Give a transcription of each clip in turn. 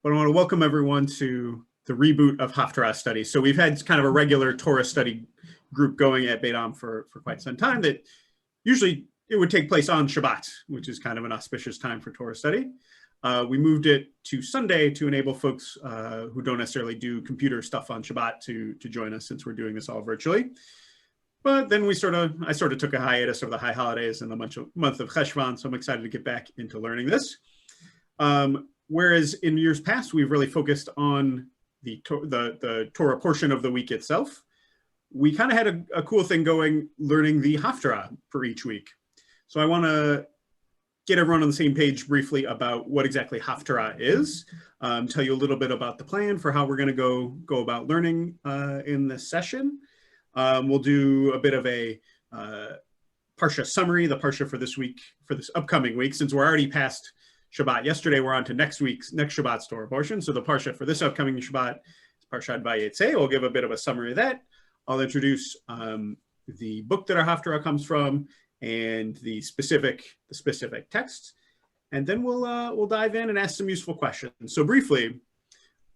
But I want to welcome everyone to the reboot of Haftarah study. So we've had kind of a regular Torah study group going at Beit Am for quite some time that usually it would take place on Shabbat, which is kind of an auspicious time for Torah study. We moved it to Sunday to enable folks who don't necessarily do computer stuff on Shabbat to join us, since we're doing this all virtually. But then I sort of took a hiatus over the high holidays and the month of Cheshvan, so I'm excited to get back into learning this. Whereas in years past, we've really focused on the Torah portion of the week itself. We kind of had a cool thing going, learning the Haftarah for each week. So I want to get everyone on the same page briefly about what exactly Haftarah is, tell you a little bit about the plan for how we're going to go about learning in this session. We'll do a bit of a Parsha summary, the Parsha for this week, for this upcoming week. Since we're already past Shabbat yesterday, we're on to next Shabbat's Torah portion. So the Parsha for this upcoming Shabbat is Parashat Vayetzei. We'll give a bit of a summary of that. I'll introduce the book that our Haftarah comes from and the specific texts, and then we'll dive in and ask some useful questions. So briefly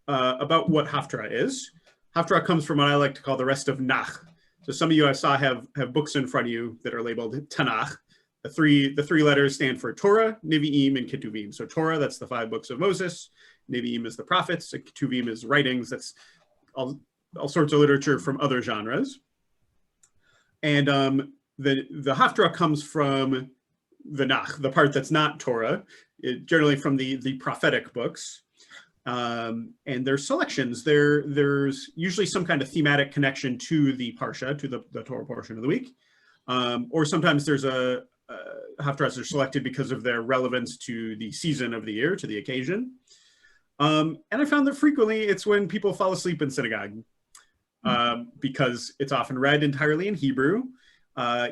about what Haftarah is. Haftarah comes from what I like to call the rest of Nach. So some of you I saw have books in front of you that are labeled Tanakh. The three letters stand for Torah, Nevi'im, and Ketuvim. So Torah, that's the 5 books of Moses. Nevi'im is the prophets. And Ketuvim is writings. That's all sorts of literature from other genres. And the Haftarah comes from the Nach, the part that's not Torah, generally from the prophetic books. And there's selections. There's usually some kind of thematic connection to the Parsha, to the Torah portion of the week. Or sometimes there's Haftarahs are selected because of their relevance to the season of the year, to the occasion. And I found that frequently it's when people fall asleep in synagogue, because it's often read entirely in Hebrew.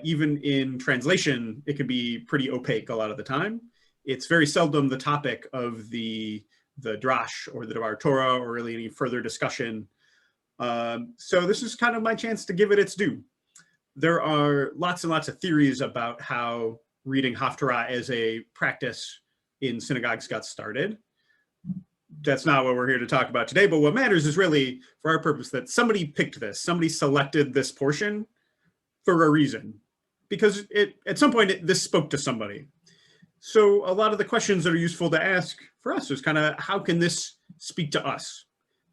Even in translation, it can be pretty opaque a lot of the time. It's very seldom the topic of the drash or the Devar Torah or really any further discussion. So this is kind of my chance to give it its due. There are lots and lots of theories about how reading Haftarah as a practice in synagogues got started. That's not what we're here to talk about today, but what matters is really, for our purpose, that somebody picked this, somebody selected this portion for a reason, because at some point this spoke to somebody. So a lot of the questions that are useful to ask for us is kind of, how can this speak to us?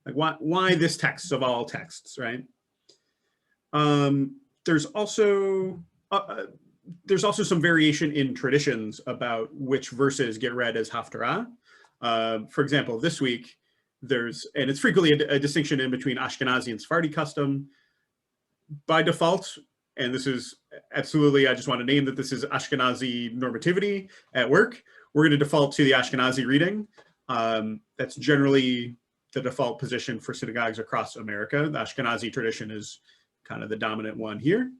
Like why this text of all texts, right? There's also some variation in traditions about which verses get read as Haftarah. For example, this week, and it's frequently a distinction in between Ashkenazi and Sephardi custom. By default, and this is absolutely, I just want to name that this is Ashkenazi normativity at work, we're going to default to the Ashkenazi reading. That's generally the default position for synagogues across America. The Ashkenazi tradition is kind of the dominant one here.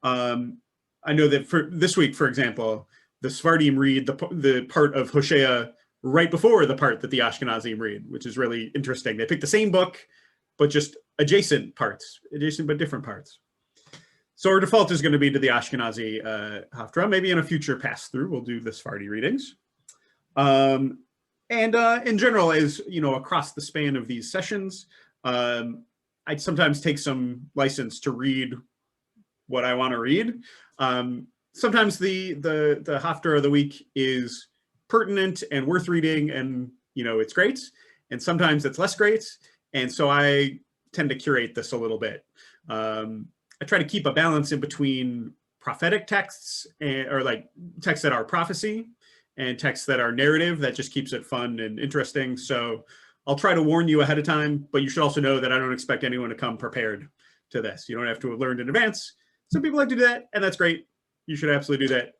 I know that for this week, for example, the Sephardim read the part of Hosea right before the part that the Ashkenazim read, which is really interesting. They pick the same book, but just adjacent but different parts. So our default is going to be to the Ashkenazi Haftarah. Maybe in a future pass-through, we'll do the Sephardi readings. And in general, as you know, across the span of these sessions, I'd sometimes take some license to read what I want to read. Sometimes the Haftarah of the week is pertinent and worth reading, and it's great. And sometimes it's less great. And so I tend to curate this a little bit. I try to keep a balance in between prophetic texts or like texts that are prophecy and texts that are narrative. That just keeps it fun and interesting. So I'll try to warn you ahead of time, but you should also know that I don't expect anyone to come prepared to this. You don't have to have learned in advance. Some people like to do that, and that's great. You should absolutely do that,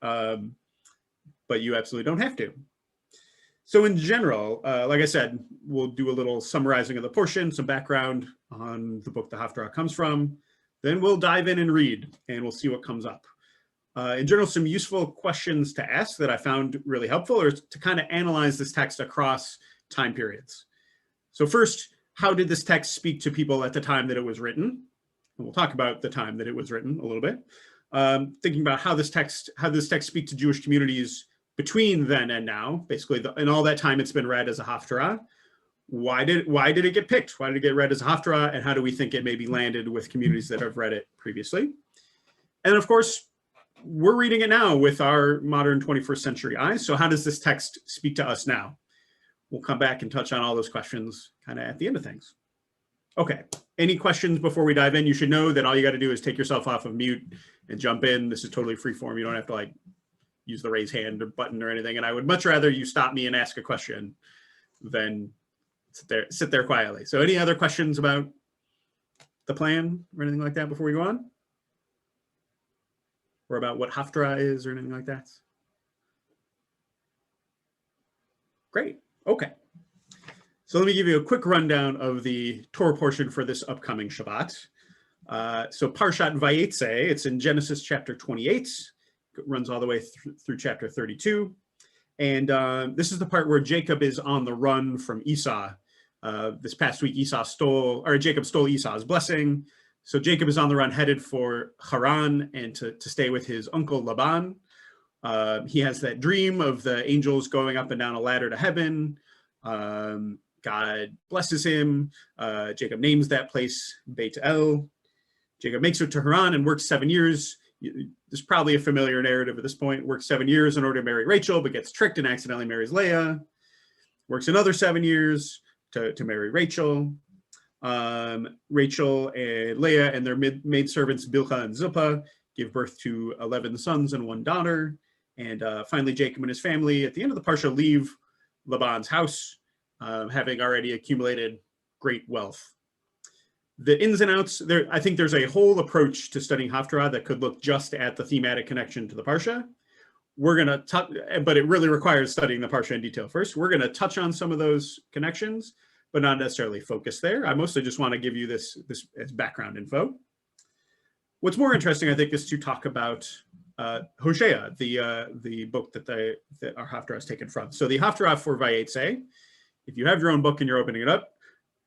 but you absolutely don't have to. So in general, like I said, we'll do a little summarizing of the portion, some background on the book the Haftarah comes from. Then we'll dive in and read, and we'll see what comes up. In general, some useful questions to ask that I found really helpful are to kind of analyze this text across time periods. So first, how did this text speak to people at the time that it was written? And we'll talk about the time that it was written a little bit. Thinking about how this text speak to Jewish communities between then and now, basically in all that time it's been read as a Haftarah. why did it get picked? Why did it get read as a Haftarah? And how do we think it maybe landed with communities that have read it previously? And of course, we're reading it now with our modern 21st century eyes. So how does this text speak to us now? We'll come back and touch on all those questions kind of at the end of things. Okay, any questions before we dive in? You should know that all you got to do is take yourself off of mute and jump in. This is totally free form. You don't have to like use the raise hand or button or anything. And I would much rather you stop me and ask a question than sit there quietly. So any other questions about the plan or anything like that before we go on? Or about what Haftarah is or anything like that? Great, okay. So let me give you a quick rundown of the Torah portion for this upcoming Shabbat. So Parashat Vayetzei, it's in Genesis chapter 28, it runs all the way through chapter 32. And this is the part where Jacob is on the run from Esau. This past week, Jacob stole Esau's blessing. So Jacob is on the run headed for Haran and to stay with his uncle Laban. He has that dream of the angels going up and down a ladder to heaven. God blesses him. Jacob names that place Beit El. Jacob makes it to Haran and works 7 years. There's probably a familiar narrative at this point. Works 7 years in order to marry Rachel, but gets tricked and accidentally marries Leah. Works another 7 years to marry Rachel. Rachel and Leah and their maidservants Bilhah and Zilpah give birth to 11 sons and 1 daughter. And finally, Jacob and his family at the end of the Parsha leave Laban's house, having already accumulated great wealth. The ins and outs, I think there's a whole approach to studying Haftarah that could look just at the thematic connection to the Parsha. We're going to, but it really requires studying the Parsha in detail first. We're going to touch on some of those connections, but not necessarily focus there. I mostly just want to give you this as background info. What's more interesting, I think, is to talk about Hosea, the book that our Haftarah is taken from. So the Haftarah for Vayetzei, if you have your own book and you're opening it up,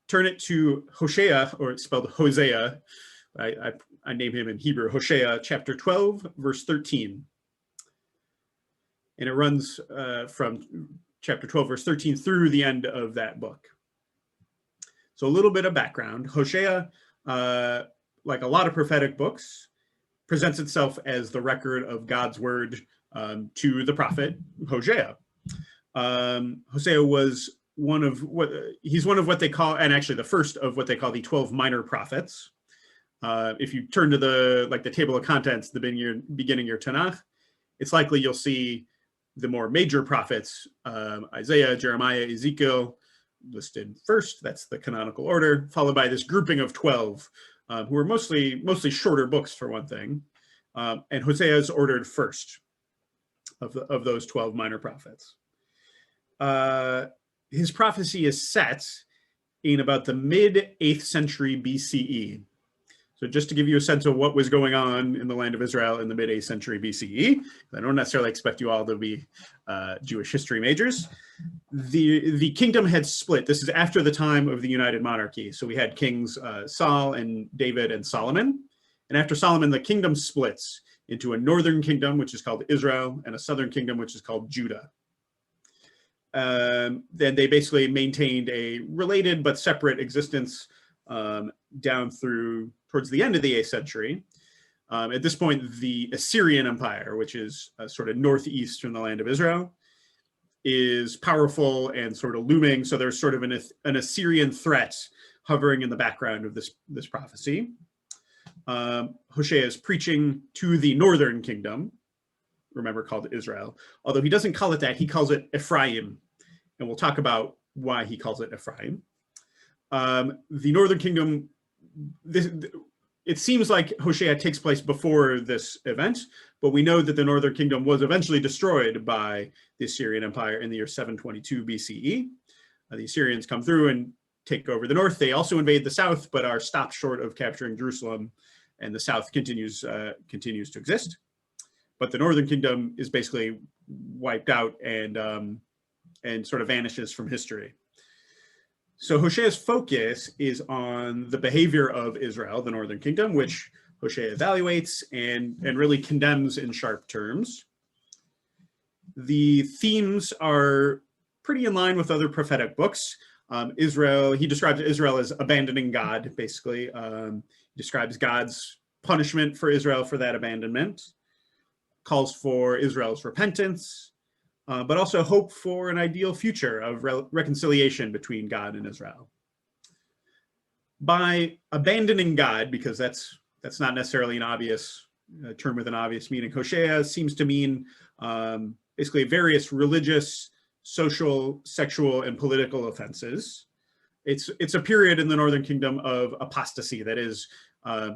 turn it to Hosea, or it's spelled Hosea. I name him in Hebrew, Hosea chapter 12, verse 13. And it runs from chapter 12, verse 13 through the end of that book. So a little bit of background. Hosea, like a lot of prophetic books, presents itself as the record of God's word to the prophet Hosea. Hosea was one of what they call, and actually the first of what they call the 12 minor prophets. If you turn to the table of contents, the beginning your Tanakh, it's likely you'll see the more major prophets, Isaiah, Jeremiah, Ezekiel, listed first. That's the canonical order, followed by this grouping of 12, who are mostly shorter books for one thing. And Hosea is ordered first of those 12 minor prophets. His prophecy is set in about the mid-8th century BCE. So just to give you a sense of what was going on in the land of Israel in the mid-8th century BCE, I don't necessarily expect you all to be Jewish history majors. The kingdom had split. This is after the time of the United Monarchy. So we had kings Saul and David and Solomon. And after Solomon, the kingdom splits into a northern kingdom, which is called Israel, and a southern kingdom, which is called Judah. Then they basically maintained a related but separate existence down through towards the end of the 8th century. At this point, the Assyrian Empire, which is sort of northeast from the land of Israel, is powerful and sort of looming. So there's sort of an Assyrian threat hovering in the background of this prophecy. Hosea is preaching to the northern kingdom, remember called Israel, although he doesn't call it that, he calls it Ephraim, and we'll talk about why he calls it Ephraim. The northern kingdom, it seems like Hosea takes place before this event, but we know that the northern kingdom was eventually destroyed by the Assyrian Empire in the year 722 BCE. The Assyrians come through and take over the north. They also invade the south, but are stopped short of capturing Jerusalem, and the south continues to exist. But the northern kingdom is basically wiped out and sort of vanishes from history. So Hosea's focus is on the behavior of Israel, the northern kingdom, which Hosea evaluates and really condemns in sharp terms. The themes are pretty in line with other prophetic books. Israel, he describes Israel as abandoning God, basically. He describes God's punishment for Israel for that abandonment, calls for Israel's repentance, but also hope for an ideal future of reconciliation between God and Israel. By abandoning God, because that's not necessarily an obvious term with an obvious meaning, Hosea seems to mean basically various religious, social, sexual, and political offenses. It's a period in the Northern Kingdom of apostasy, that is,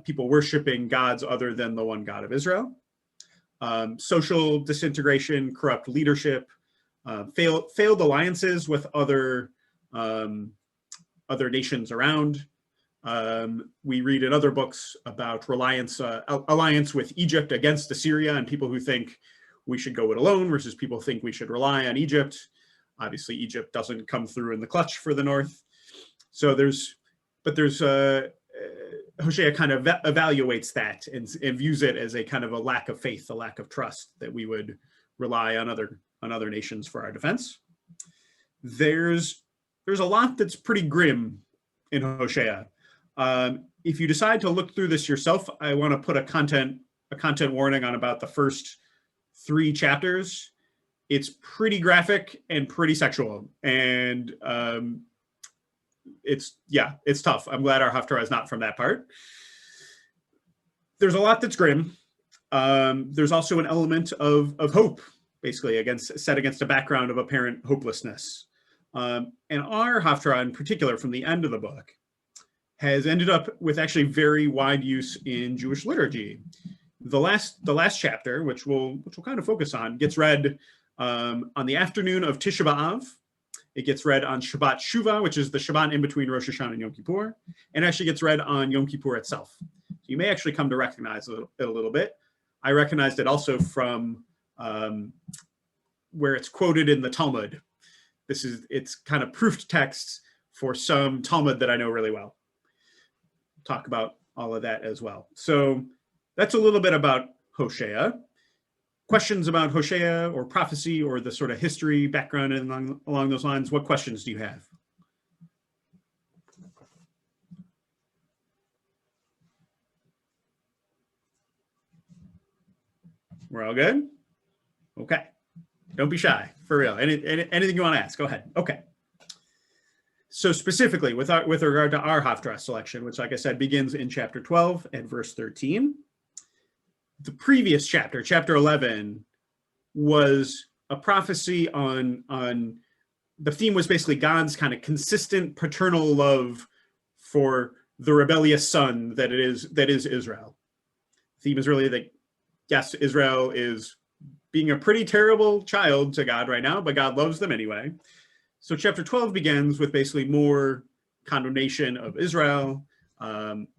people worshiping gods other than the one God of Israel. Social disintegration, corrupt leadership, failed alliances with other nations around. We read in other books about alliance with Egypt against Assyria, and people who think we should go it alone versus people who think we should rely on Egypt. Obviously, Egypt doesn't come through in the clutch for the North. So Hosea kind of evaluates that and views it as a kind of a lack of faith, a lack of trust, that we would rely on other nations for our defense. There's a lot that's pretty grim in Hosea. If you decide to look through this yourself, I want to put a content warning on about the first 3 chapters. It's pretty graphic and pretty sexual, and it's tough. I'm glad our Haftarah is not from that part. There's a lot that's grim. There's also an element of hope, basically, set against a background of apparent hopelessness. And our Haftarah, in particular, from the end of the book, has ended up with actually very wide use in Jewish liturgy. The last chapter, which we'll kind of focus on, gets read on the afternoon of Tisha B'Av. It gets read on Shabbat Shuvah, which is the Shabbat in between Rosh Hashanah and Yom Kippur, and actually gets read on Yom Kippur itself. So you may actually come to recognize it a little bit. I recognized it also from where it's quoted in the Talmud. It's kind of proofed text for some Talmud that I know really well. Talk about all of that as well. So that's a little bit about Hosea. Questions about Hosea or prophecy or the sort of history background and along those lines? What questions do you have? We're all good? Okay. Don't be shy, for real. Anything you want to ask, go ahead. Okay. So specifically, with regard to our Haftarah selection, which, like I said, begins in chapter 12 and verse 13, the previous chapter, chapter 11, was a prophecy on the theme was basically God's kind of consistent paternal love for the rebellious son that is Israel. The theme is really that, yes, Israel is being a pretty terrible child to God right now, but God loves them anyway. So chapter 12 begins with basically more condemnation of Israel,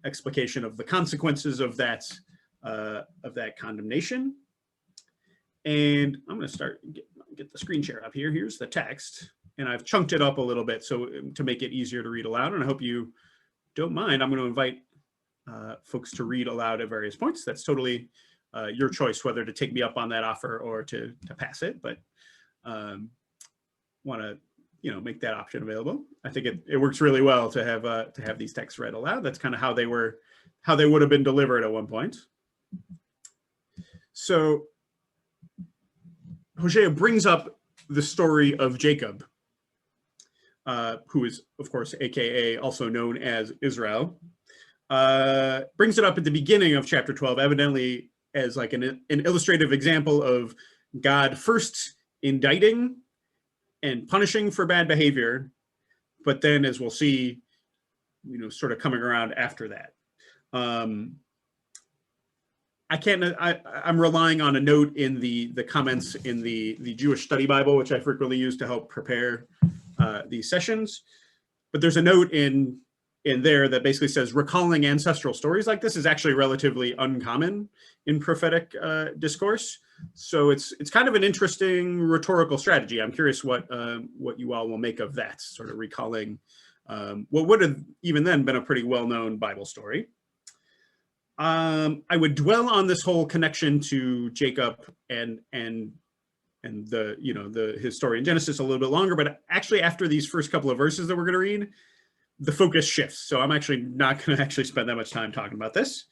explication of the consequences of that condemnation. And I'm going to get the screen share up here. Here's the text, and I've chunked it up a little bit so to make it easier to read aloud. And I hope you don't mind. I'm going to invite folks to read aloud at various points. That's totally your choice whether to take me up on that offer or to pass it. But want to make that option available. I think it works really well to have these texts read aloud. That's kind of how they would have been delivered at one point. So Hosea brings up the story of Jacob, who is, of course, AKA also known as Israel. Brings it up at the beginning of chapter 12, evidently as like an illustrative example of God first indicting and punishing for bad behavior, but then, as we'll see, sort of coming around after that. I'm relying on a note in the comments in the Jewish Study Bible, which I frequently use to help prepare these sessions. But there's a note in there that basically says recalling ancestral stories like this is actually relatively uncommon in prophetic discourse. So it's kind of an interesting rhetorical strategy. I'm curious what you all will make of that, sort of recalling what would have even then been a pretty well-known Bible story. I would dwell on this whole connection to Jacob and the his story in Genesis a little bit longer. But actually, after these first couple of verses that we're going to read, the focus shifts. So I'm actually not going to actually spend that much time talking about this.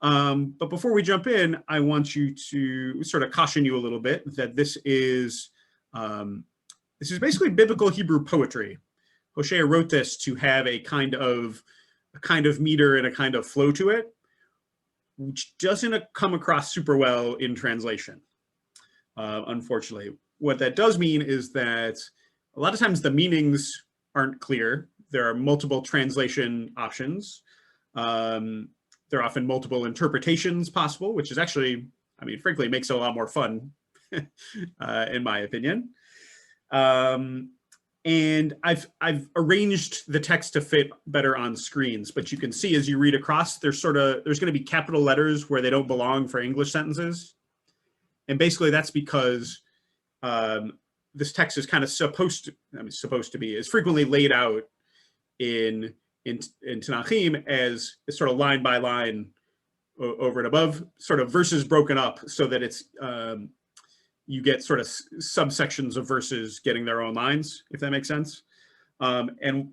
But before we jump in, I want you to sort of caution you a little bit that this is basically biblical Hebrew poetry. Hosea wrote this to have a kind of meter and a kind of flow to it, which doesn't come across super well in translation, unfortunately. What that does mean is that a lot of times the meanings aren't clear. There are multiple translation options. There are often multiple interpretations possible, which is actually, I mean, frankly, makes it a lot more fun, in my opinion. And I've arranged the text to fit better on screens, but you can see as you read across, there's going to be capital letters where they don't belong for English sentences. And basically that's because this text is kind of supposed to be, is frequently laid out in Tanakhim as sort of line by line over and above, sort of verses broken up so that it's, you get sort of subsections of verses getting their own lines, if that makes sense. And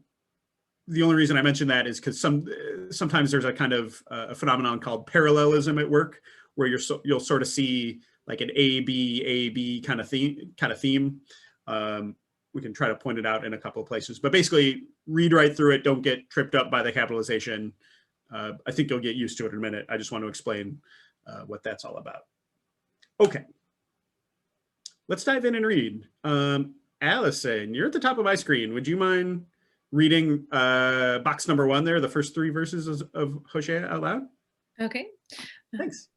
the only reason I mention that is because sometimes there's a kind of a phenomenon called parallelism at work, where you'll sort of see like an A B kind of theme. We can try to point it out in a couple of places, but basically read right through it. Don't get tripped up by the capitalization. I think you'll get used to it in a minute. I just want to explain what that's all about. Okay. Let's dive in and read. Allison, you're at the top of my screen. Would you mind reading box number 1 there, the first 3 verses of Hosea out loud? Okay. Thanks.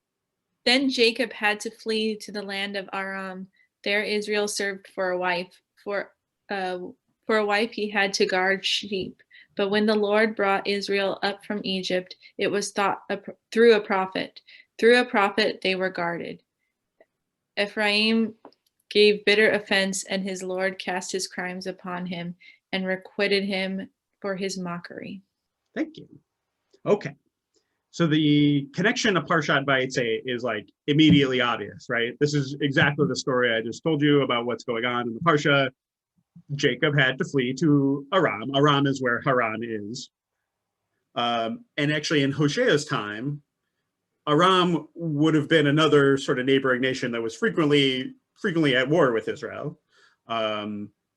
Then Jacob had to flee to the land of Aram. There Israel served for a wife. For a wife he had to guard sheep. But when the Lord brought Israel up from Egypt, it was thought through a prophet. Through a prophet they were guarded. Ephraim gave bitter offense, and his Lord cast his crimes upon him and requited him for his mockery. Thank you. Okay. So the connection to Parashat Vayetzei is like immediately obvious, right? This is exactly the story I just told you about what's going on in the Parsha. Jacob had to flee to Aram. Aram is where Haran is. And actually in Hosea's time, Aram would have been another sort of neighboring nation that was frequently at war with Israel.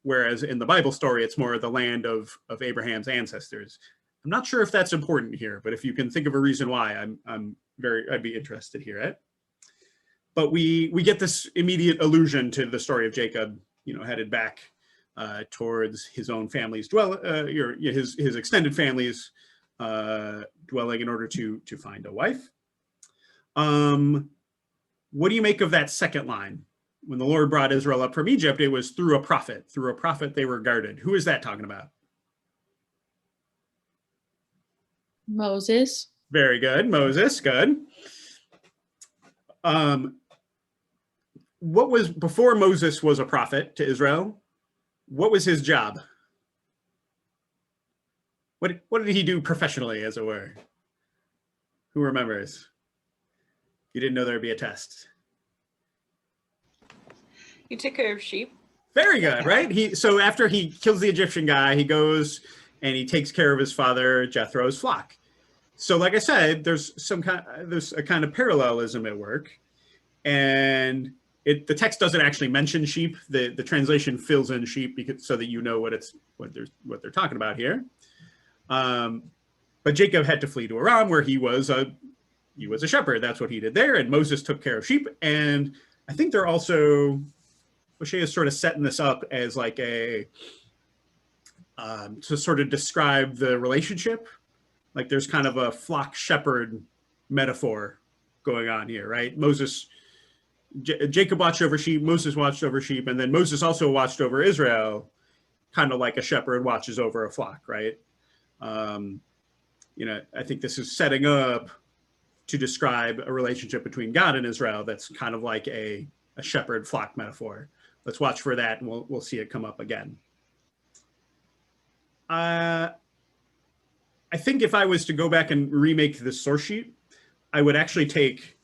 Whereas in the Bible story, it's more the land of Abraham's ancestors. I'm not sure if that's important here, but if you can think of a reason why, I'd be interested to hear it. But we get this immediate allusion to the story of Jacob, headed back towards his own family's his extended family's dwelling in order to find a wife. What do you make of that second line? When the Lord brought Israel up from Egypt, it was through a prophet. Through a prophet they were guarded. Who is that talking about? Moses. Very good. Moses, good. What was, before Moses was a prophet to Israel, what was his job? What did he do professionally, as it were? Who remembers? You didn't know there'd be a test. He took care of sheep. Very good, right? So after he kills the Egyptian guy, he goes and he takes care of his father Jethro's flock. So like I said, there's a kind of parallelism at work, and the text doesn't actually mention sheep. The translation fills in sheep so that you know what they're talking about here. But Jacob had to flee to Aram, where he was a shepherd. That's what he did there, and Moses took care of sheep. And I think they're also, Hosea is sort of setting this up as like to sort of describe the relationship. Like there's kind of a flock shepherd metaphor going on here, right? Jacob watched over sheep, Moses watched over sheep, and then Moses also watched over Israel, kind of like a shepherd watches over a flock, right? I think this is setting up to describe a relationship between God and Israel that's kind of like a shepherd flock metaphor. Let's watch for that, and we'll see it come up again. I think if I was to go back and remake this source sheet, I would actually take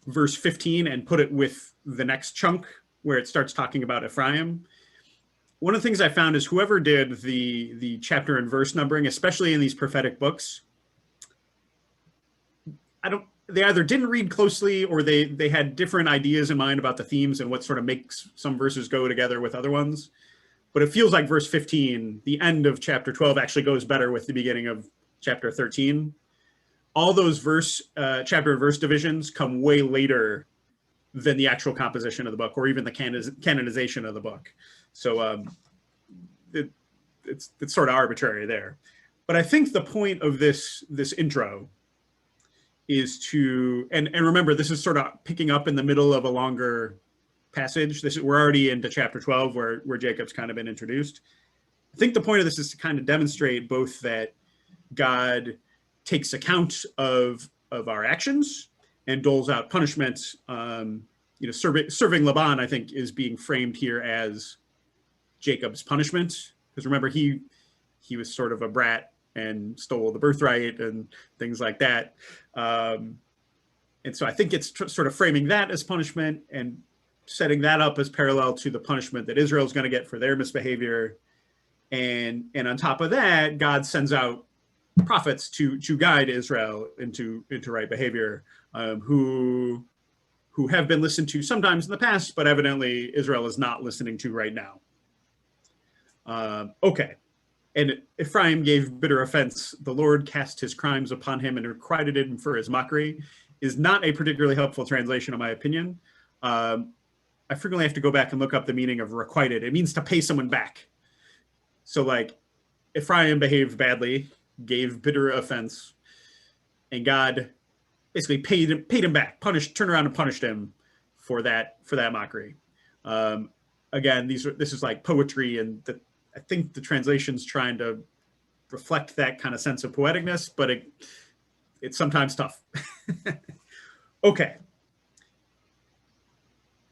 verse 15 and put it with the next chunk where it starts talking about Ephraim. One of the things I found is whoever did the chapter and verse numbering, especially in these prophetic books, they either didn't read closely or they had different ideas in mind about the themes and what sort of makes some verses go together with other ones. But it feels like verse 15, the end of chapter 12, actually goes better with the beginning of chapter 13. All those chapter and verse divisions come way later than the actual composition of the book or even the canonization of the book. So it's sort of arbitrary there. But I think the point of this intro is to, and remember, this is sort of picking up in the middle of a longer passage. We're already into chapter 12 where Jacob's kind of been introduced. I think the point of this is to kind of demonstrate both that God takes account of our actions and doles out punishment. Serving Laban, I think, is being framed here as Jacob's punishment. Because remember, he was sort of a brat and stole the birthright and things like that. And so I think it's sort of framing that as punishment and setting that up as parallel to the punishment that Israel's going to get for their misbehavior. And on top of that, God sends out prophets to guide Israel into right behavior, who have been listened to sometimes in the past, but evidently Israel is not listening to right now. Okay. And Ephraim gave bitter offense. The Lord cast his crimes upon him and requited him for his mockery is not a particularly helpful translation, in my opinion. I frequently have to go back and look up the meaning of requited. It means to pay someone back. So like Ephraim behaved badly, gave bitter offense, and God basically paid him back, turned around and punished him for that mockery. Again, this is like poetry, and I think the translation's trying to reflect that kind of sense of poeticness, but it's sometimes tough. Okay.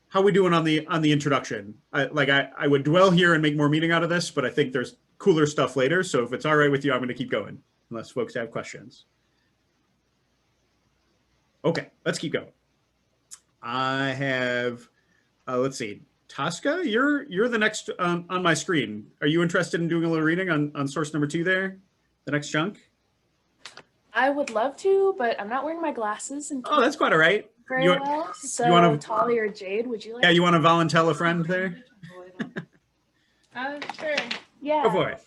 How are we doing on the introduction? I would dwell here and make more meaning out of this, but I think there's cooler stuff later. So if it's all right with you, I'm going to keep going, unless folks have questions. Okay, let's keep going. I have, let's see, Tosca, you're the next on my screen. Are you interested in doing a little reading on source number 2 there, the next chunk? I would love to, but I'm not wearing my glasses and Oh, that's quite all right. very well. So Tolly or Jade, would you like? Yeah, you want to volunteer a friend there? Sure. Yeah. Go for it.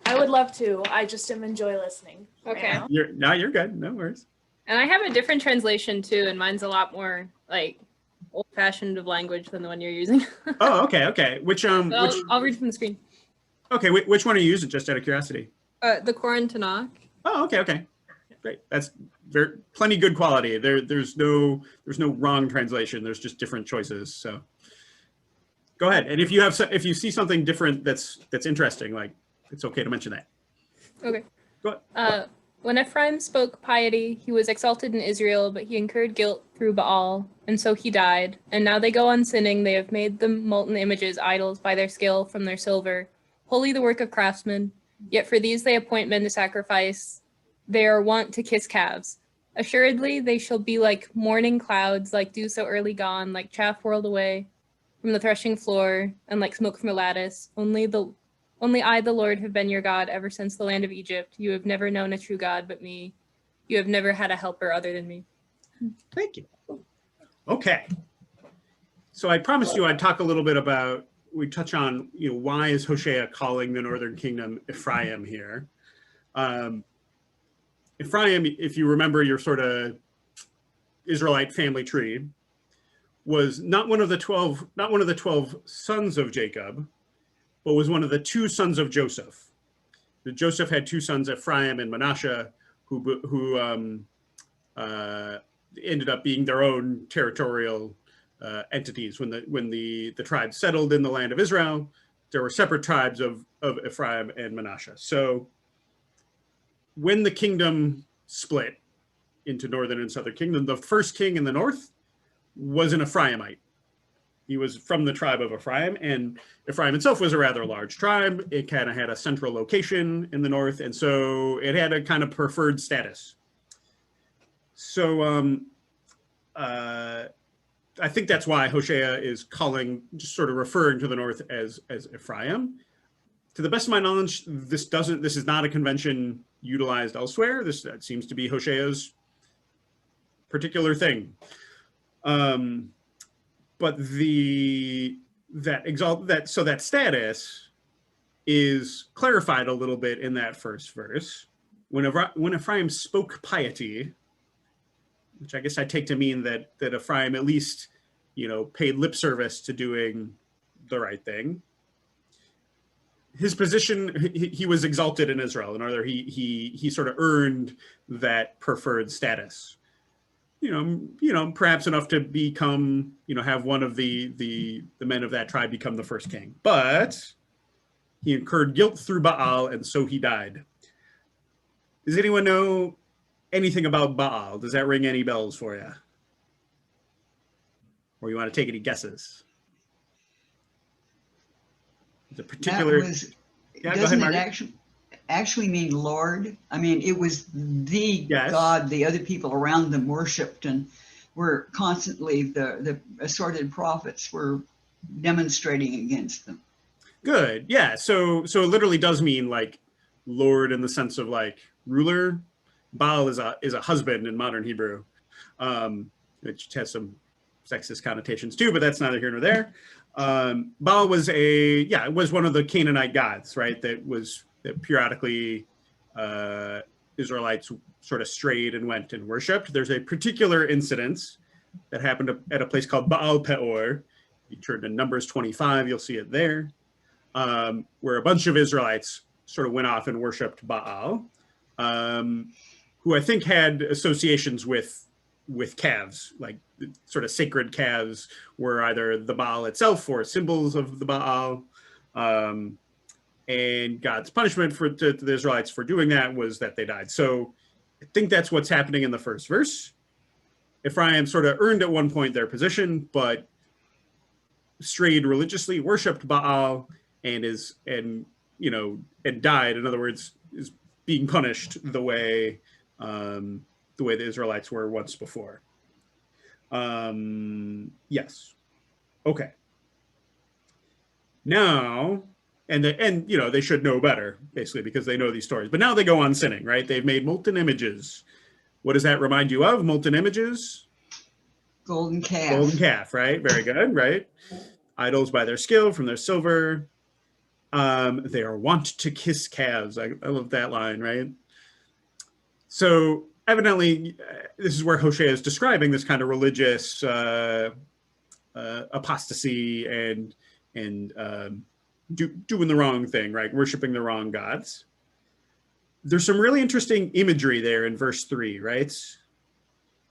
I would love to. I just enjoy listening. Okay. Right now. You're good. No worries. And I have a different translation too, and mine's a lot more like old-fashioned of language than the one you're using. Oh, okay. I'll read from the screen. Okay, which one are you using, just out of curiosity? The Koran Tanakh. Oh, okay. Great. That's plenty good quality. There's no wrong translation. There's just different choices. So go ahead. And if you see something different that's interesting, like, it's okay to mention that. Okay. Go ahead. When Ephraim spoke piety, he was exalted in Israel, but he incurred guilt through Baal, and so he died. And now they go on sinning. They have made the molten images idols by their skill from their silver, wholly the work of craftsmen. Yet for these they appoint men to sacrifice. They are wont to kiss calves. Assuredly, they shall be like morning clouds, like dew so early gone, like chaff whirled away from the threshing floor, and like smoke from a lattice. Only I, the Lord, have been your God ever since the land of Egypt. You have never known a true God but me. You have never had a helper other than me. Thank you. Okay. So I promised you I'd talk a little bit about, we touch on, why is Hosea calling the northern kingdom Ephraim here? Ephraim, if you remember your sort of Israelite family tree, was not one of the 12 sons of Jacob, but was one of the 2 sons of Joseph. Joseph had 2 sons, Ephraim and Manasseh, who ended up being their own territorial entities. When the tribes settled in the land of Israel, there were separate tribes of Ephraim and Manasseh. So when the kingdom split into northern and southern kingdom, the first king in the north was an Ephraimite. He was from the tribe of Ephraim, and Ephraim itself was a rather large tribe. It kind of had a central location in the north, and so it had a kind of preferred status. So I I think that's why Hosea is just sort of referring to the north as Ephraim. To the best of my knowledge, this is not a convention utilized elsewhere. That seems to be Hosea's particular thing. But that status is clarified a little bit in that first verse. When Ephraim spoke piety, which I guess I take to mean that Ephraim at least, paid lip service to doing the right thing. His position, he was exalted in Israel. In other, he sort of earned that preferred status. Perhaps enough to become, have one of the men of that tribe become the first king. But he incurred guilt through Baal, and so he died. Does anyone know anything about Baal? Does that ring any bells for you? Or you want to take any guesses? The particular. Yeah, go ahead, Margaret. Actually mean Lord? I mean, it was the Yes. God the other people around them worshipped, and were constantly the assorted prophets were demonstrating against them. Good. Yeah. So it literally does mean like Lord in the sense of like ruler. Baal is a husband in modern Hebrew, which has some sexist connotations too, but that's neither here nor there. Baal was one of the Canaanite gods, right? That periodically Israelites sort of strayed and went and worshipped. There's a particular incident that happened at a place called Baal Peor. You turn to Numbers 25, you'll see it there, where a bunch of Israelites sort of went off and worshipped Baal, who I think had associations with calves, like sort of sacred calves were either the Baal itself or symbols of the Baal. And God's punishment to the Israelites for doing that was that they died. So I think that's what's happening in the first verse. Ephraim sort of earned at one point their position, but strayed religiously, worshipped Baal, and died. In other words, is being punished the way the Israelites were once before. Yes. Okay. Now, and they should know better, basically, because they know these stories. But now they go on sinning, right? They've made molten images. What does that remind you of? Molten images? Golden calf. Golden calf, right? Very good, right? Idols by their skill, from their silver. They are wont to kiss calves. I love that line, right? So evidently, this is where Hosea is describing this kind of religious apostasy and doing the wrong thing, right? Worshiping the wrong gods. There's some really interesting imagery there in verse 3, right?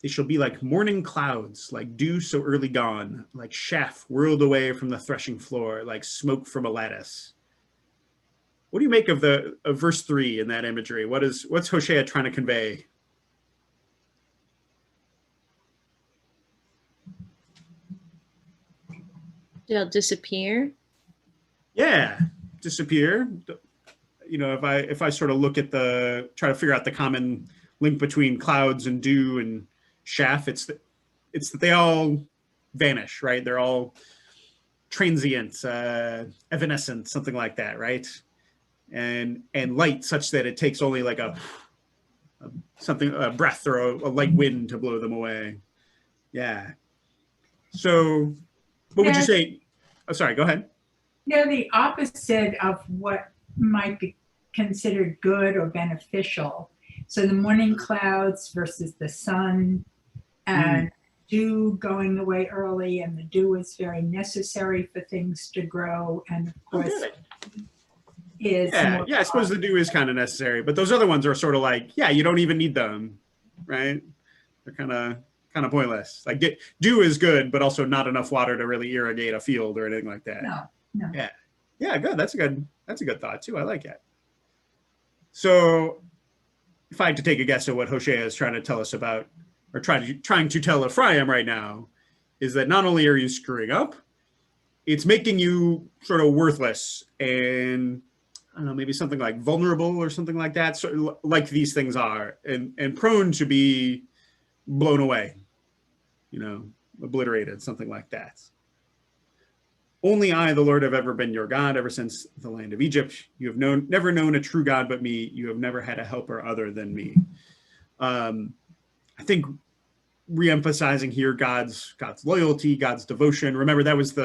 They shall be like morning clouds, like dew so early gone, like chaff whirled away from the threshing floor, like smoke from a lattice. What do you make of verse 3 in that imagery? What's Hosea trying to convey? They'll disappear. Yeah, disappear. If I sort of look at try to figure out the common link between clouds and dew and chaff, it's that they all vanish, right? They're all transient, evanescent, something like that, right? And light, such that it takes only like a breath or a light wind to blow them away. Yeah. So, what would you say? Oh, sorry. Go ahead. The opposite of what might be considered good or beneficial. So the morning clouds versus the sun, and dew going away early, and the dew is very necessary for things to grow. And of course, I suppose the dew is kind of necessary, but those other ones are sort of like, you don't even need them, right? They're kind of pointless. Like dew is good, but also not enough water to really irrigate a field or anything like that. No. Yeah, good. That's a good thought too. I like it. So if I had to take a guess at what Hosea is trying to tell us about, or trying to tell Ephraim right now, is that not only are you screwing up, it's making you sort of worthless and, I don't know, maybe something like vulnerable or something like that, sort of like these things are, and prone to be blown away. obliterated, something like that. Only I, the Lord, have ever been your God ever since the land of Egypt. You have never known a true God but me. You have never had a helper other than me. I think re-emphasizing here God's loyalty, God's devotion. Remember, that was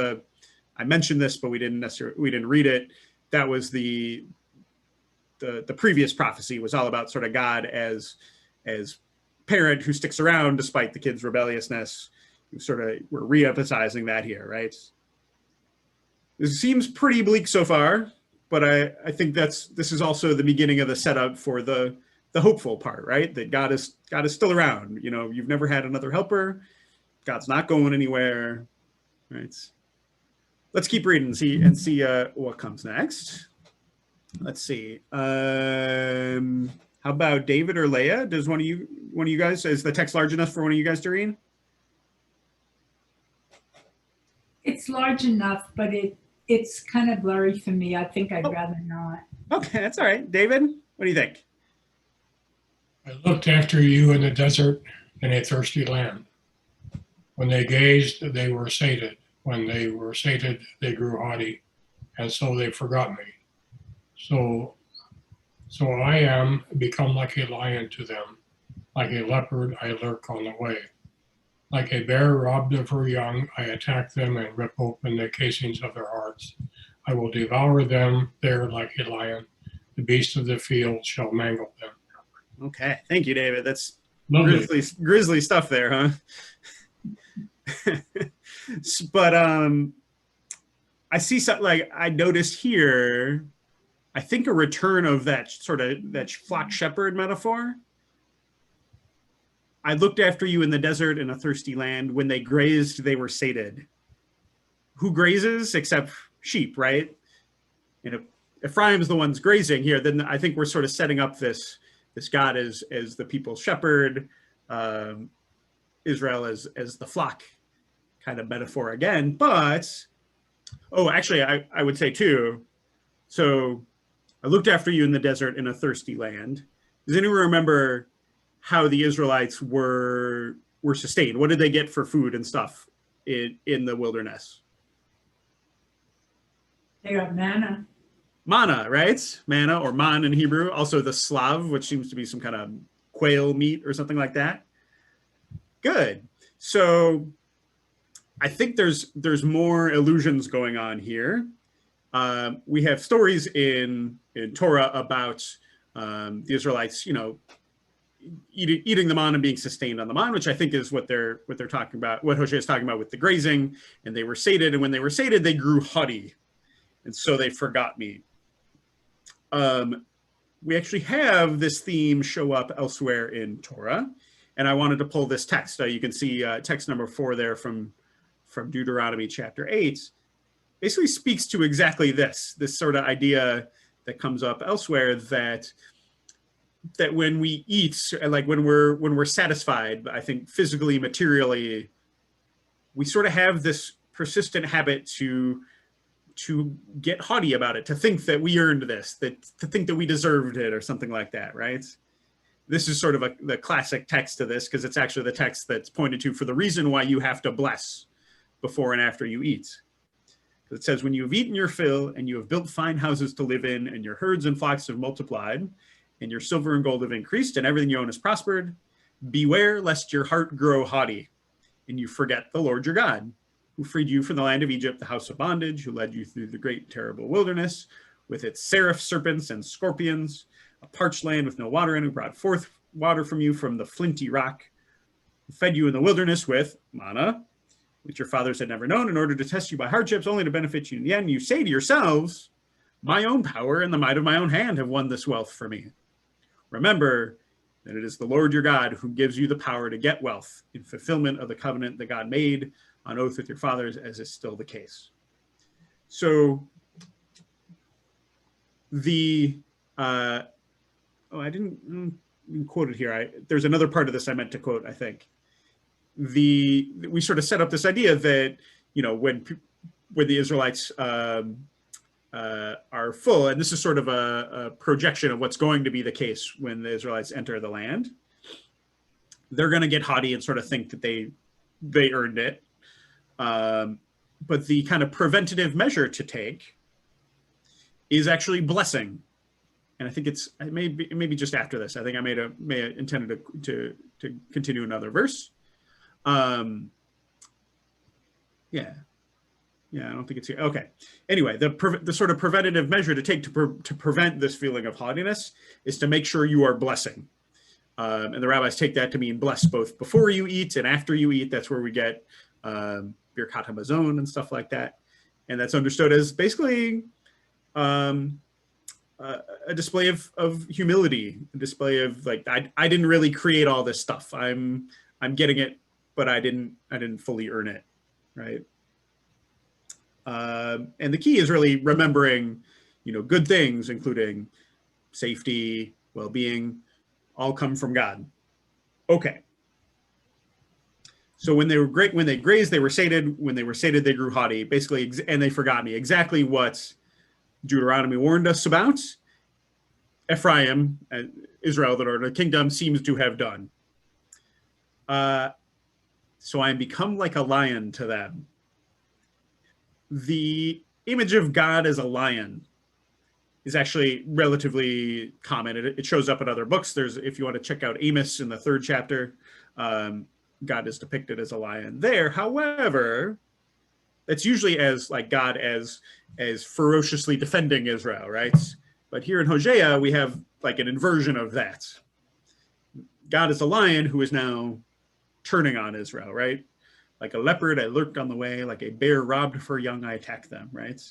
I mentioned this, but we didn't read it. That was the previous prophecy was all about sort of God as parent who sticks around despite the kid's rebelliousness. We're re-emphasizing that here, right? This seems pretty bleak so far, but I think this is also the beginning of the setup for the hopeful part, right? That God is still around. You know, you've never had another helper. God's not going anywhere, right? Let's keep reading and see what comes next. Let's see. How about David or Leah? Does one of you guys, is the text large enough for one of you guys to read? It's large enough, but it's kind of blurry for me. I think I'd rather not. Okay, that's all right. David, what do you think? I looked after you in the desert in a thirsty land. When they gazed, they were sated. When they were sated, they grew haughty, and so they forgot me. So I am become like a lion to them. Like a leopard, I lurk on the way. Like a bear robbed of her young, I attack them and rip open the casings of their hearts. I will devour them there like a lion. The beasts of the field shall mangle them. Okay, thank you, David. That's Lovely. grisly stuff there, huh? But I see something like I noticed here, I think a return of that flock shepherd metaphor. I looked after you in the desert in a thirsty land. When they grazed, they were sated. Who grazes except sheep, right? And if Ephraim's the one's grazing here, then I think we're sort of setting up this God as the people's shepherd, Israel as the flock kind of metaphor again. But, actually, I would say too, so I looked after you in the desert in a thirsty land. Does anyone remember how the Israelites were sustained? What did they get for food and stuff in the wilderness? They got manna. Manna, right? Manna, or man in Hebrew. Also the slav, which seems to be some kind of quail meat or something like that. Good. So I think there's more illusions going on here. We have stories in Torah about the Israelites, eating the man and being sustained on the man, which I think is what they're talking about, what Hosea is talking about with the grazing. And they were sated, and when they were sated, they grew haughty, and so they forgot me. We actually have this theme show up elsewhere in Torah, and I wanted to pull this text. You can see text number 4 there from Deuteronomy chapter 8. Basically speaks to exactly this sort of idea that comes up elsewhere, that when we eat, like when we're satisfied, I think physically, materially, we sort of have this persistent habit to get haughty about it, to think that we earned this, to think that we deserved it or something like that, right? This is sort of the classic text of this, because it's actually the text that's pointed to for the reason why you have to bless before and after you eat. It says, when you have eaten your fill and you have built fine houses to live in, and your herds and flocks have multiplied, and your silver and gold have increased, and everything you own has prospered, beware lest your heart grow haughty, and you forget the Lord your God, who freed you from the land of Egypt, the house of bondage, who led you through the great terrible wilderness, with its seraph serpents and scorpions, a parched land with no water in, who brought forth water from you from the flinty rock, who fed you in the wilderness with manna, which your fathers had never known, in order to test you by hardships, only to benefit you in the end. You say to yourselves, my own power and the might of my own hand have won this wealth for me. Remember that it is the Lord your God who gives you the power to get wealth, in fulfillment of the covenant that God made on oath with your fathers, as is still the case. So I didn't quote it here. There's another part of this I meant to quote, I think. We sort of set up this idea that, when the Israelites are full, and this is sort of a projection of what's going to be the case when the Israelites enter the land, they're going to get haughty and sort of think that they earned it. But the kind of preventative measure to take is actually blessing. And I think it may be just after this. I think I may have intended to continue another verse. Yeah, I don't think it's here. Okay. Anyway, the sort of preventative measure to take to prevent this feeling of haughtiness is to make sure you are blessing. And the rabbis take that to mean bless both before you eat and after you eat. That's where we get Birkat HaMazon and stuff like that. And that's understood as basically a display of humility, a display of like, I didn't really create all this stuff. I'm getting it, but I didn't fully earn it, right? And the key is really remembering, good things, including safety, well-being, all come from God. Okay. So when they grazed, they were sated. When they were sated, they grew haughty. Basically, and they forgot me. Exactly what Deuteronomy warned us about. Ephraim, Israel, the northern kingdom, seems to have done. So I am become like a lion to them. The image of God as a lion is actually relatively common. It shows up in other books. If you want to check out Amos in the 3rd chapter, God is depicted as a lion there. However, that's usually as like God as ferociously defending Israel, right? But here in Hosea, we have like an inversion of that. God is a lion who is now turning on Israel, right? Like a leopard, I lurked on the way. Like a bear robbed for young, I attack them, right?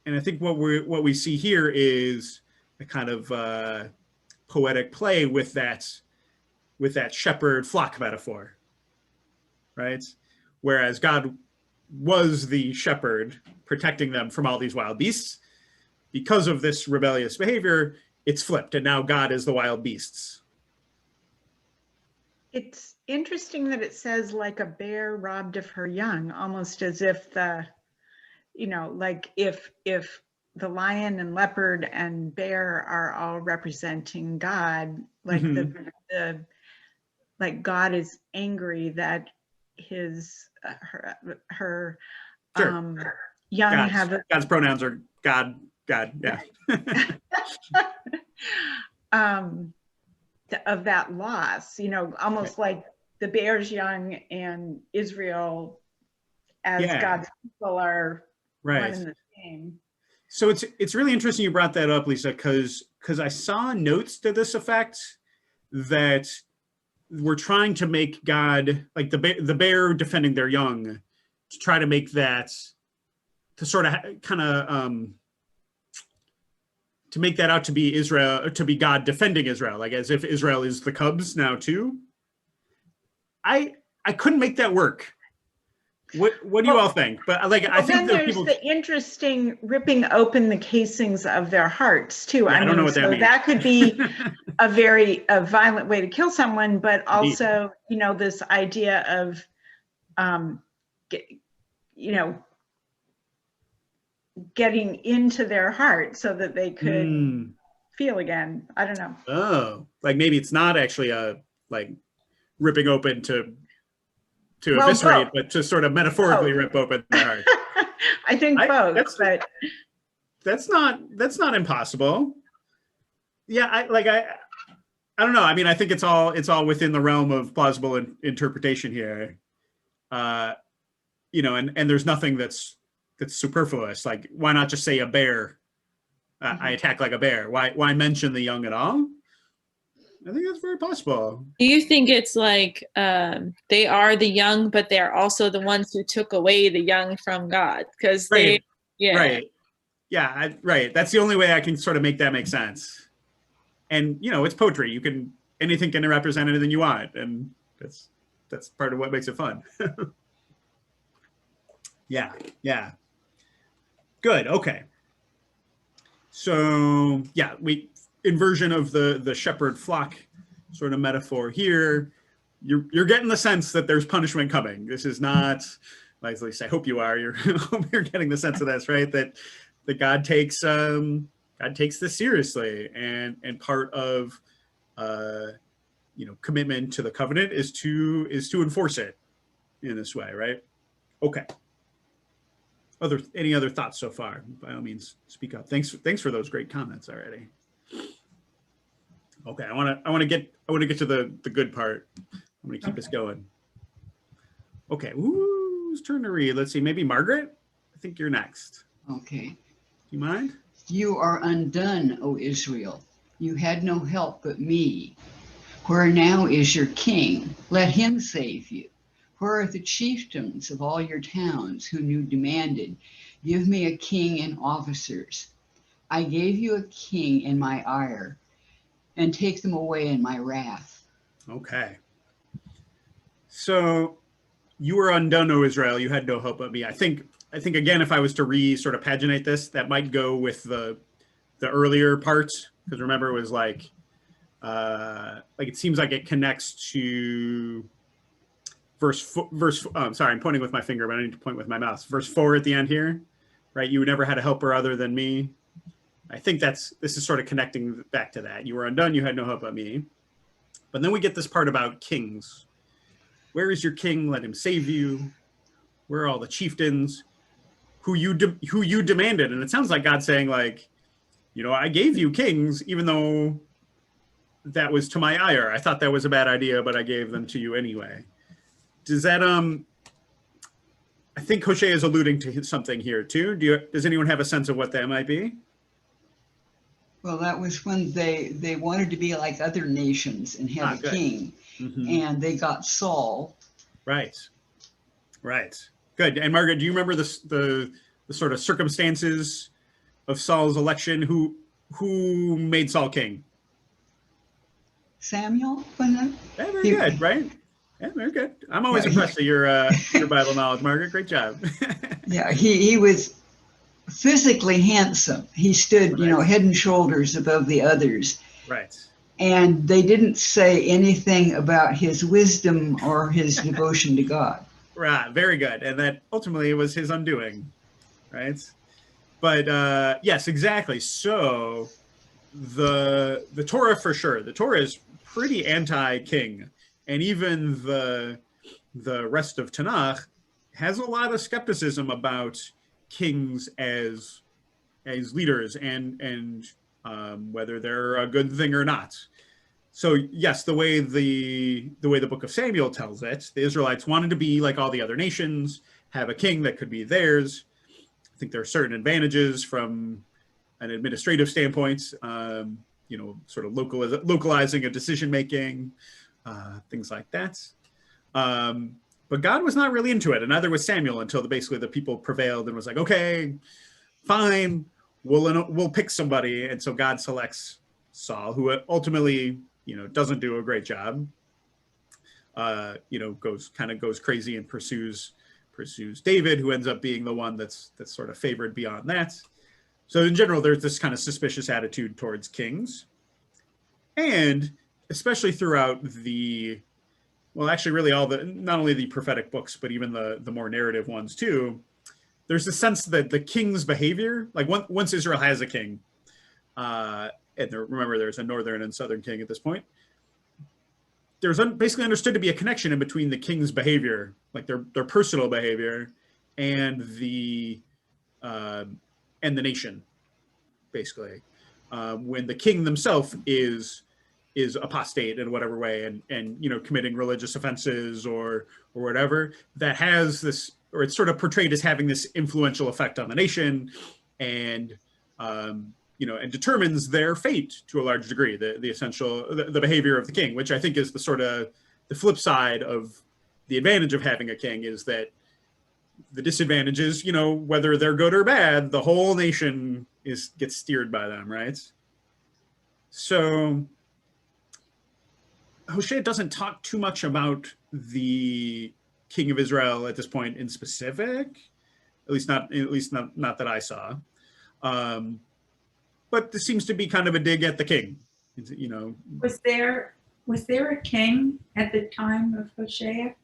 And I think what we see here is a kind of poetic play with that shepherd flock metaphor, right? Whereas God was the shepherd protecting them from all these wild beasts. Because of this rebellious behavior, it's flipped, and now God is the wild beasts. It's interesting that it says like a bear robbed of her young, almost as if like if the lion and leopard and bear are all representing God, like the like God is angry that her Sure. young have God's pronouns are God, yeah. Of that loss, almost like the bear's young and Israel as God's people are one and the same. So it's really interesting you brought that up, Lisa, because I saw notes to this effect that we're trying to make God, like the bear defending their young, to try to make that, to sort of kind of to make that out to be Israel, to be God defending Israel, like as if Israel is the cubs now too. I couldn't make that work. What do you all think? But like, I think then there's the interesting ripping open the casings of their hearts too. Yeah, I don't know what that means. That could be a violent way to kill someone, but also, this idea of, getting into their heart so that they could feel again. I don't know. Oh, like maybe it's not actually like ripping open to eviscerate, but to sort of metaphorically rip open their heart. I think both, but that's not impossible. Yeah, I don't know. I mean, I think it's all within the realm of plausible interpretation here. And there's nothing that's superfluous. Like, why not just say a bear? I attack like a bear. Why mention the young at all? I think that's very possible. Do you think it's like they are the young, but they're also the ones who took away the young from God? Because right. That's the only way I can sort of make that make sense. And it's poetry. Anything can represent anything you want, and that's part of what makes it fun. Yeah. Good. Okay. So inversion of the shepherd flock sort of metaphor here. You're getting the sense that there's punishment coming. This is not, like, at least I hope you are. You're getting the sense of this, right? That God takes this seriously, and part of commitment to the covenant is to enforce it. in this way, right? Okay. Any other thoughts so far? By all means, speak up. Thanks for those great comments already. Okay, I want to get to the good part. I'm going to keep us going. Okay, who's turn to read? Let's see, maybe Margaret? I think you're next. Okay. Do you mind? You are undone, O Israel. You had no help but me. Where now is your king? Let him save you. Where are the chieftains of all your towns who you demanded, give me a king and officers? I gave you a king in my ire, and take them away in my wrath. Okay. So you were undone, O Israel. You had no hope but me. I think again, if I was to sort of paginate this, that might go with the earlier parts, because remember it was like it seems like it connects to verse. Sorry, I'm pointing with my finger, but I need to point with my mouse. Verse 4 at the end here, right? You never had a helper other than me. I think this is sort of connecting back to that. You were undone, you had no hope but me. But then we get this part about kings. Where is your king? Let him save you. Where are all the chieftains who you demanded? And it sounds like God saying, like, I gave you kings, even though that was to my ire. I thought that was a bad idea, but I gave them to you anyway. Does that I think Hosea is alluding to something here too. Does anyone have a sense of what that might be? Well, that was when they wanted to be like other nations and have a king, and they got Saul. Right. Good. And Margaret, do you remember the sort of circumstances of Saul's election? Who made Saul king? Samuel, wasn't it? Yeah, very good, right? Yeah, very good. I'm always impressed at your Bible knowledge, Margaret. Great job. Yeah, he was physically handsome. He stood, head and shoulders above the others. Right. And they didn't say anything about his wisdom or his devotion to God. Right. Very good. And that ultimately was his undoing, right? But yes, exactly. So the Torah, for sure, the Torah is pretty anti-king, and even the rest of Tanakh has a lot of skepticism about kings as leaders and whether they're a good thing or not. So yes, the way the book of Samuel tells it, the Israelites wanted to be like all the other nations, have a king that could be theirs. I think there are certain advantages from an administrative standpoint, sort of localizing a decision making, things like that. But God was not really into it, and neither was Samuel until basically the people prevailed and was like, okay, fine, we'll pick somebody. And so God selects Saul, who ultimately, doesn't do a great job. Goes crazy and pursues David, who ends up being the one that's sort of favored beyond that. So in general, there's this kind of suspicious attitude towards kings, and especially throughout really all not only the prophetic books, but even the more narrative ones too, there's a sense that the king's behavior, like once Israel has a king, and remember there's a northern and southern king at this point, there's basically understood to be a connection in between the king's behavior, like their personal behavior, and the nation, basically. When the king himself is apostate in whatever way and committing religious offenses or whatever, that has this, or it's sort of portrayed as having this influential effect on the nation, and and determines their fate to a large degree, the behavior of the king, which I think is the sort of the flip side of the advantage of having a king, is that the disadvantage is, whether they're good or bad, the whole nation gets steered by them, right? So Hosea doesn't talk too much about the king of Israel at this point in specific, at least not that I saw. But this seems to be kind of a dig at the king, Was there a king at the time of Hosea?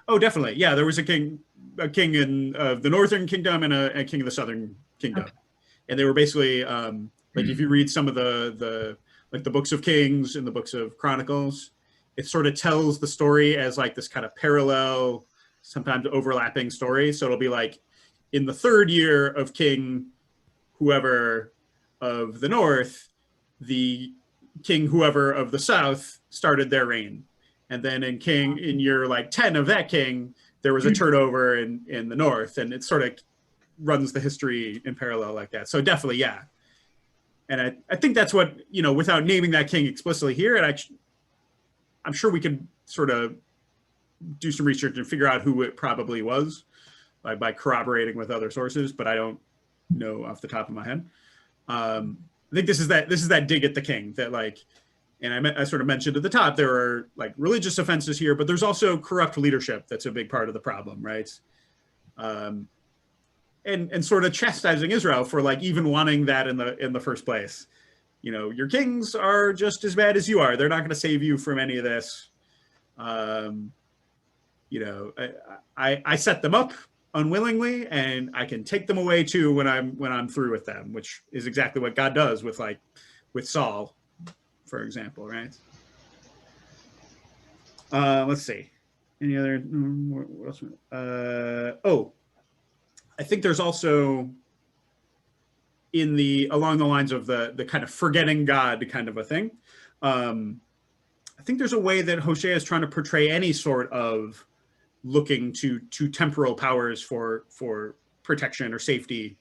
Oh, definitely. Yeah, there was a king in the northern kingdom and a king of the southern kingdom. Okay. And they were basically if you read some of the books of Kings and the books of Chronicles, it sort of tells the story as like this kind of parallel sometimes overlapping stories. So it'll be like in the 3rd year of King whoever of the north, the king whoever of the south started their reign. And then in year like 10 of that king, there was a turnover in the north, and it sort of runs the history in parallel like that. So definitely, yeah. And I think that's what, without naming that king explicitly here, and I'm sure we could sort of do some research and figure out who it probably was by corroborating with other sources, but I don't know off the top of my head. I think this is that dig at the king that and I sort of mentioned at the top, there are like religious offenses here, but there's also corrupt leadership that's a big part of the problem, right? And sort of chastising Israel for like even wanting that in the first place. Your kings are just as bad as you are. They're not going to save you from any of this. I set them up unwillingly, and I can take them away too when I'm through with them, which is exactly what God does with Saul, for example, right? Let's see. Any other? What else? I think there's also along the lines of the kind of forgetting God kind of a thing. I think there's a way that Hosea is trying to portray any sort of looking to temporal powers for protection or safety,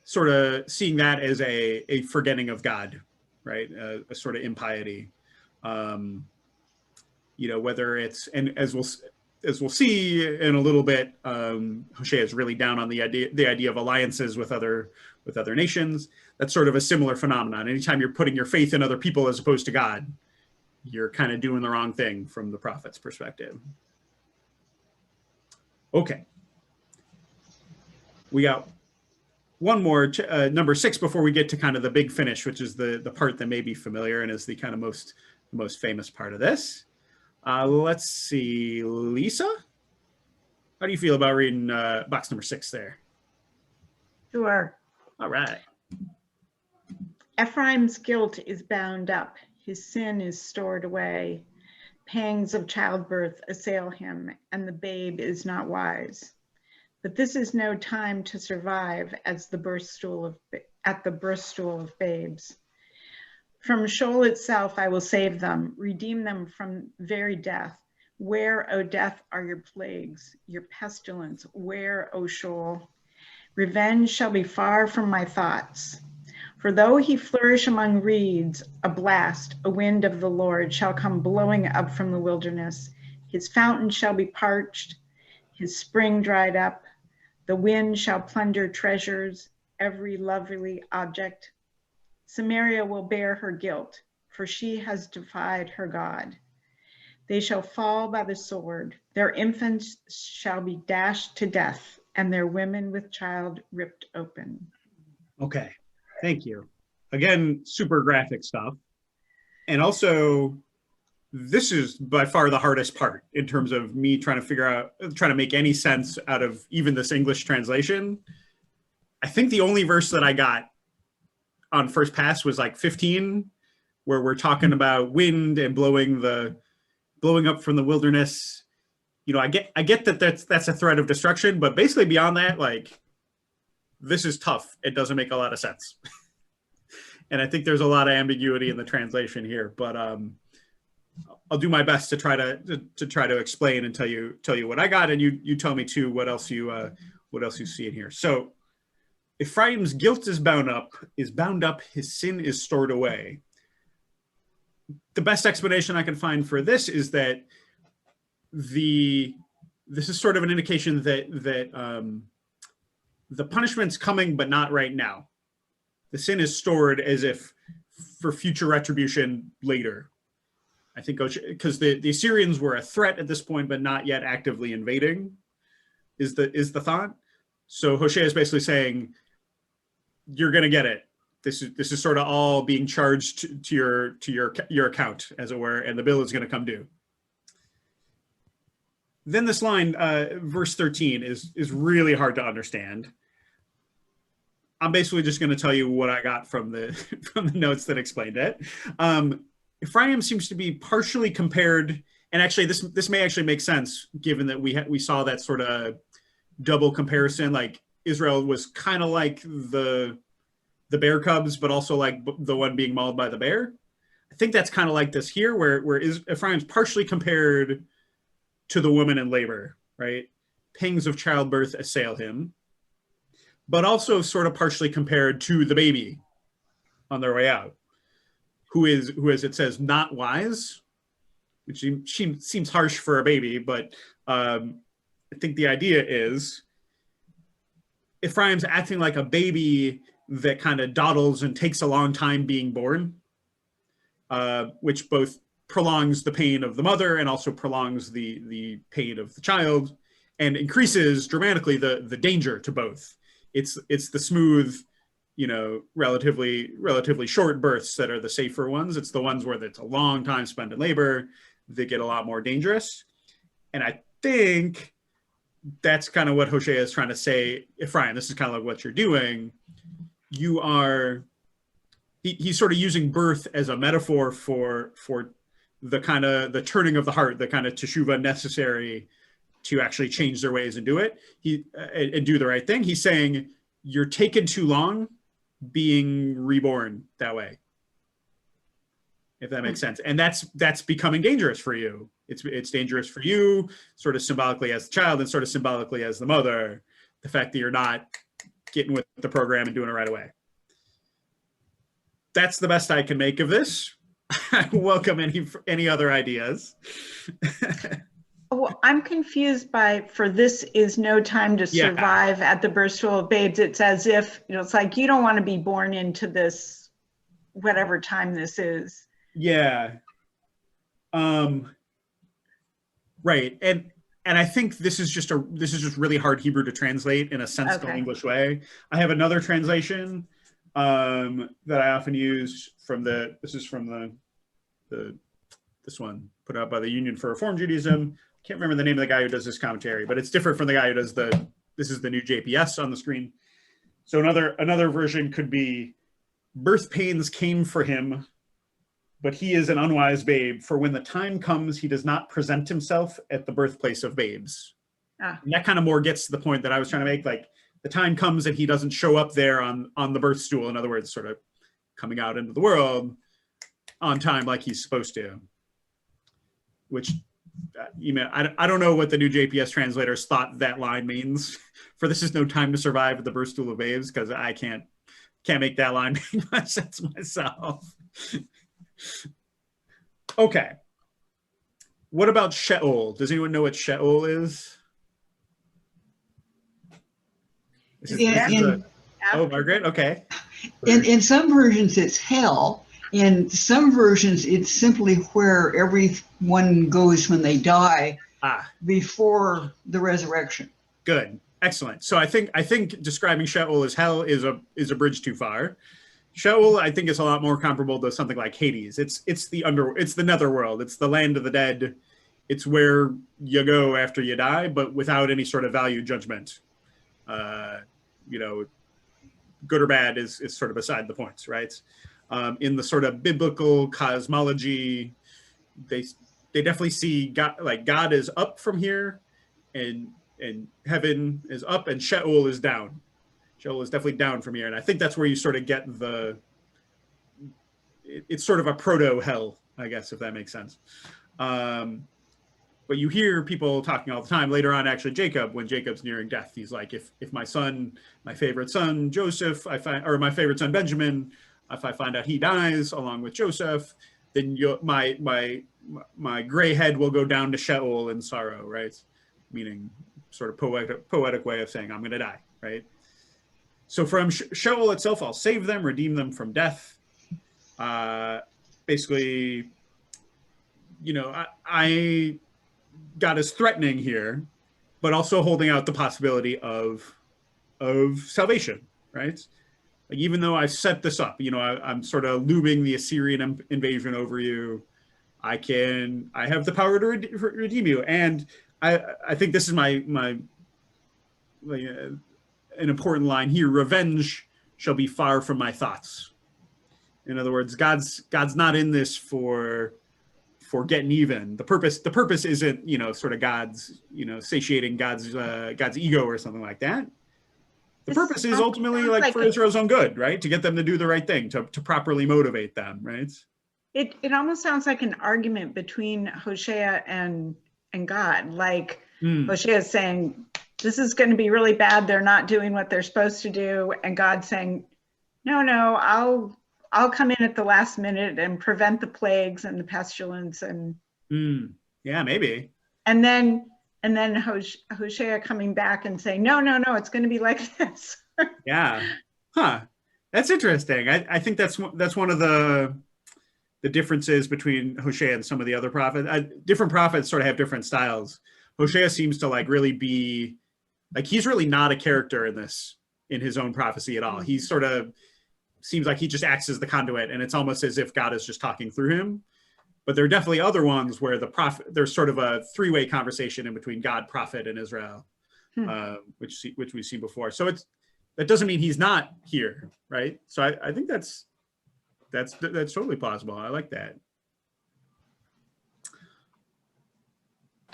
sort of seeing that as a forgetting of God, right? A sort of impiety. Whether it's, and as we'll see in a little bit, Hosea is really down on the idea of alliances with other nations. That's sort of a similar phenomenon. Anytime you're putting your faith in other people as opposed to God, you're kind of doing the wrong thing from the prophet's perspective. Okay. We got one more, number 6, before we get to kind of the big finish, which is the part that may be familiar and is the kind of most famous part of this. Let's see, Lisa, how do you feel about reading box number 6 there? Sure. All right. Ephraim's guilt is bound up. His sin is stored away. Pangs of childbirth assail him, and the babe is not wise. But this is no time to survive at the birth stool of babes. From Sheol itself I will save them, redeem them from very death. Where, O death, are your plagues, your pestilence? Where, O Sheol? Revenge shall be far from my thoughts. For though he flourish among reeds, a blast, a wind of the Lord shall come blowing up from the wilderness. His fountain shall be parched, his spring dried up. The wind shall plunder treasures, every lovely object. Samaria will bear her guilt, for she has defied her God. They shall fall by the sword. Their infants shall be dashed to death, and their women with child ripped open. Okay. Thank you. Again, super graphic stuff. And also, this is by far the hardest part in terms of me trying to make any sense out of even this English translation. I think the only verse that I got on first pass was like 15, where we're talking about wind and blowing up from the wilderness. I get that that's a threat of destruction, but basically beyond that, like, this is tough. It doesn't make a lot of sense. And I think there's a lot of ambiguity in the translation here, but I'll do my best to try to explain and tell you what I got, and you tell me too what else you see in here. So Ephraim's guilt is bound up, his sin is stored away. The best explanation I can find for this is that this is sort of an indication that the punishment's coming, but not right now. The sin is stored as if for future retribution later. I think because the Assyrians were a threat at this point, but not yet actively invading, is the thought. So Hosea is basically saying, you're going to get it. This is sort of all being charged to your account, as it were, and the bill is going to come due. Then this line, verse 13, is really hard to understand. I'm basically just going to tell you what I got from the notes that explained it. Ephraim seems to be partially compared And actually, this may actually make sense given that we saw that sort of double comparison. Like Israel was kind of like the bear cubs, but also like the one being mauled by the bear. I think that's kind of like this here, where Ephraim's partially compared to the woman in labor, right? Pangs of childbirth assail him, but also sort of partially compared to the baby on their way out, who is, it says, not wise, which seems harsh for a baby, but I think the idea is Ephraim's acting like a baby that kind of dawdles and takes a long time being born, which both prolongs the pain of the mother and also prolongs the pain of the child, and increases dramatically the danger to both. It's the smooth, relatively short births that are the safer ones. It's the ones where it's a long time spent in labor that get a lot more dangerous. And I think that's kind of what Hosea is trying to say. Ephraim, this is kind of like what you're doing. You are, he's sort of using birth as a metaphor for the kind of the turning of the heart, the kind of teshuvah necessary to actually change their ways and do it, and do the right thing. He's saying you're taking too long being reborn that way, if that makes sense. And that's becoming dangerous for you. It's dangerous for you, sort of symbolically as the child and sort of symbolically as the mother, the fact that you're not getting with the program and doing it right away. That's the best I can make of this. I welcome any other ideas. Well, I'm confused by, for this is no time to survive at the birth stool of babes. It's as if, it's like you don't want to be born into this, whatever time this is. Yeah. Right. And I think this is just really hard Hebrew to translate in a sensible English way. I have another translation that I often use this one put out by the Union for Reform Judaism. Can't remember the name of the guy who does this commentary, but it's different from the guy who does this is the new JPS on the screen. So another version could be, birth pains came for him, but he is an unwise babe, for when the time comes, he does not present himself at the birthplace of babes. And that kind of more gets to the point that I was trying to make, like the time comes and he doesn't show up there on the birth stool. In other words, sort of coming out into the world on time like he's supposed to, which, I don't know what the new JPS translators thought that line means. For this is no time to survive at the birth stool of babes, because I can't make that line make much sense myself. Okay. What about Sheol? Does anyone know what Sheol is? Oh, Margaret? Okay. In some versions, it's hell. In some versions, it's simply where everyone goes when they die before the resurrection. Good. Excellent. So I think describing Sheol as hell is a bridge too far. Sheol, I think, is a lot more comparable to something like Hades. It's the netherworld. It's the land of the dead. It's where you go after you die, but without any sort of value judgment. Good or bad is sort of beside the points, right? In the sort of biblical cosmology, they definitely see God is up from here, and heaven is up, and Sheol is down. Sheol is definitely down from here, and I think that's where you sort of get it's sort of a proto hell, I guess, if that makes sense. But you hear people talking all the time later on, actually Jacob, when Jacob's nearing death, he's like, if my favorite son Joseph, or my favorite son Benjamin, if I find out he dies along with Joseph, then my gray head will go down to Sheol in sorrow, right? Meaning sort of poetic way of saying I'm going to die, right? So from Sheol itself, I'll save them, redeem them from death. Basically, God is threatening here, but also holding out the possibility of salvation, right? Like, even though I've set this up, I'm sort of looming the Assyrian invasion over you, I have the power to redeem you. And I think this is my an important line here: revenge shall be far from my thoughts. In other words, God's not in this for getting even. The purpose isn't, you know, sort of God's, you know, satiating God's ego or something like that. The This purpose is ultimately sounds like like for a- Israel's own good, right? To get them to do the right thing, to properly motivate them, right? It almost sounds like an argument between Hosea and God. Like Hosea is saying, this is going to be really bad. They're not doing what they're supposed to do. And God's saying, no, I'll come in at the last minute and prevent the plagues and the pestilence. And Yeah, maybe. and then Hosea coming back and saying, no, it's going to be like this. Yeah. Huh. That's interesting. I think that's one of the differences between Hosea and some of the other prophets. Different prophets sort of have different styles. Hosea seems to like really be like, he's really not a character in his own prophecy at all. He sort of seems like he just acts as the conduit, and it's almost as if God is just talking through him. But there are definitely other ones where there's sort of a three-way conversation in between God, prophet, and Israel, which we've seen before. So that doesn't mean he's not here, right? So I think that's totally plausible. I like that.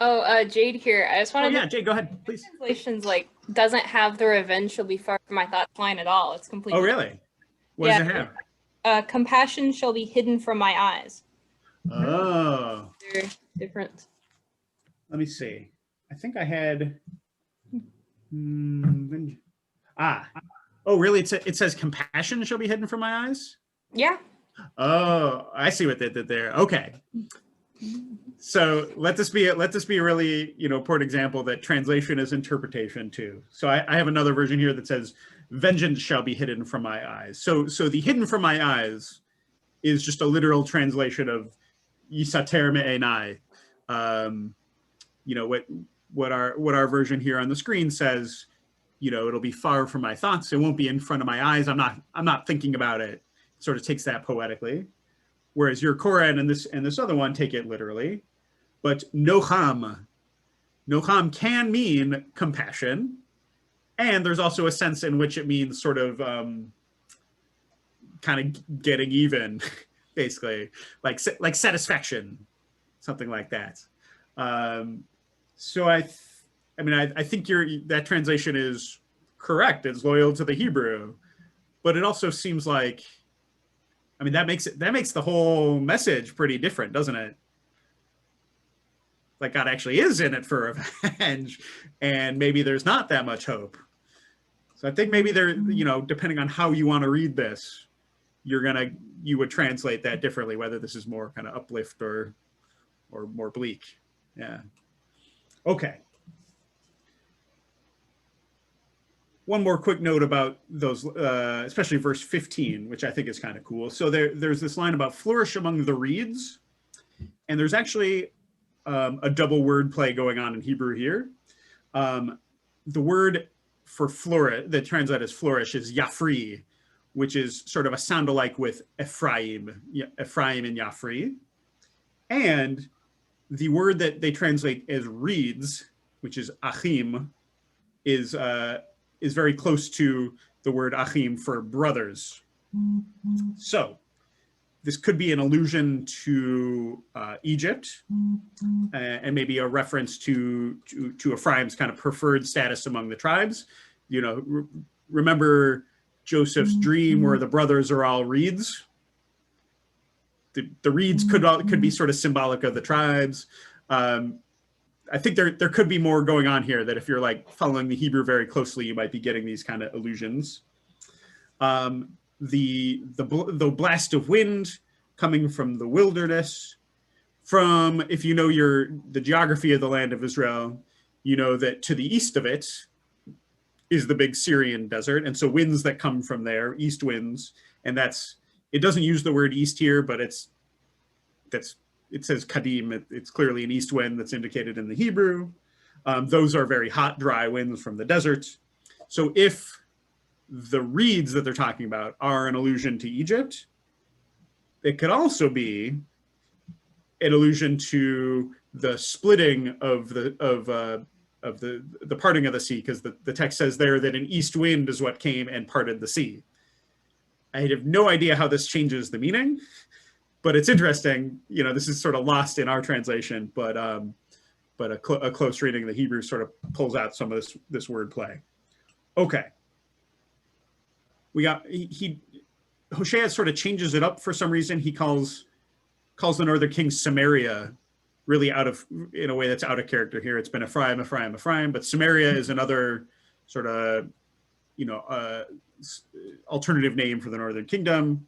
Oh, Jade here. I just Oh wanted yeah, to. Jay, go ahead, please. Translations like doesn't have the revenge shall be far from my thoughts line at all. It's completely. Oh really? What does it have? Compassion shall be hidden from my eyes. Oh. They're different. Let me see. I think I had. Oh, really? It says compassion shall be hidden from my eyes? Yeah. Oh, I see what they did there. Okay. So let this be a really, you know, important example that translation is interpretation too. So I have another version here that says, vengeance shall be hidden from my eyes. So the hidden from my eyes is just a literal translation of yisater me'enai. You know, what our version here on the screen says, you know, it'll be far from my thoughts. It won't be in front of my eyes. I'm not thinking about it. It sort of takes that poetically. Whereas your Koran and this other one take it literally. But nocham can mean compassion. And there's also a sense in which it means sort of kind of getting even, basically, like satisfaction, something like that. So I think that translation is correct. It's loyal to the Hebrew, but it also seems like, I mean, that makes the whole message pretty different, doesn't it? Like God actually is in it for revenge, and maybe there's not that much hope. So I think maybe there, you know, depending on how you want to read this, you would translate that differently, whether this is more kind of uplift or more bleak. Yeah. Okay. One more quick note about those, especially verse 15, which I think is kind of cool. So there's this line about flourish among the reeds, and there's actually a double word play going on in Hebrew here. The word for flourish, that translated as flourish, is yafri, which is sort of a sound-alike with Ephraim and Yafri. And the word that they translate as reeds, which is achim, is very close to the word achim for brothers. So this could be an allusion to Egypt, and maybe a reference to Ephraim's kind of preferred status among the tribes. You know, remember Joseph's dream where the brothers are all reeds? The reeds could be sort of symbolic of the tribes. I think there could be more going on here, that if you're like following the Hebrew very closely, you might be getting these kind of allusions. The blast of wind coming from the wilderness, if you know the geography of the land of Israel, you know that to the east of it is the big Syrian desert, and so winds that come from there, east winds, and it doesn't use the word east here, but it says kadim. It's clearly an east wind that's indicated in the Hebrew. Those are very hot, dry winds from the desert. So if the reeds that they're talking about are an allusion to Egypt, it could also be an allusion to the splitting of the parting of the sea, because the text says there that an east wind is what came and parted the sea. I have no idea how this changes the meaning, but it's interesting. You know, this is sort of lost in our translation, but a close reading of the Hebrew sort of pulls out some of this wordplay. Okay. We got Hosea sort of changes it up for some reason. He calls the northern king Samaria, really in a way that's out of character here. It's been Ephraim, Ephraim, Ephraim, but Samaria is another sort of, you know, alternative name for the northern kingdom.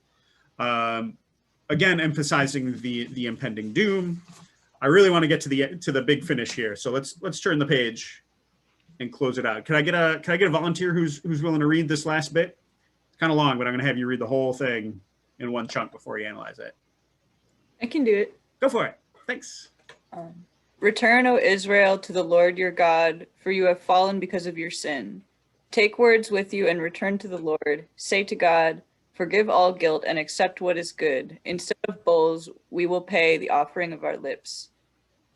Again, emphasizing the impending doom. I really want to get to the big finish here. So let's turn the page and close it out. Can I get a volunteer who's willing to read this last bit? It's kind of long, but I'm going to have you read the whole thing in one chunk before you analyze it. I can do it. Go for it. Thanks. Return, O Israel, to the Lord your God, for you have fallen because of your sin. Take words with you and return to the Lord. Say to God, forgive all guilt and accept what is good. Instead of bulls, we will pay the offering of our lips.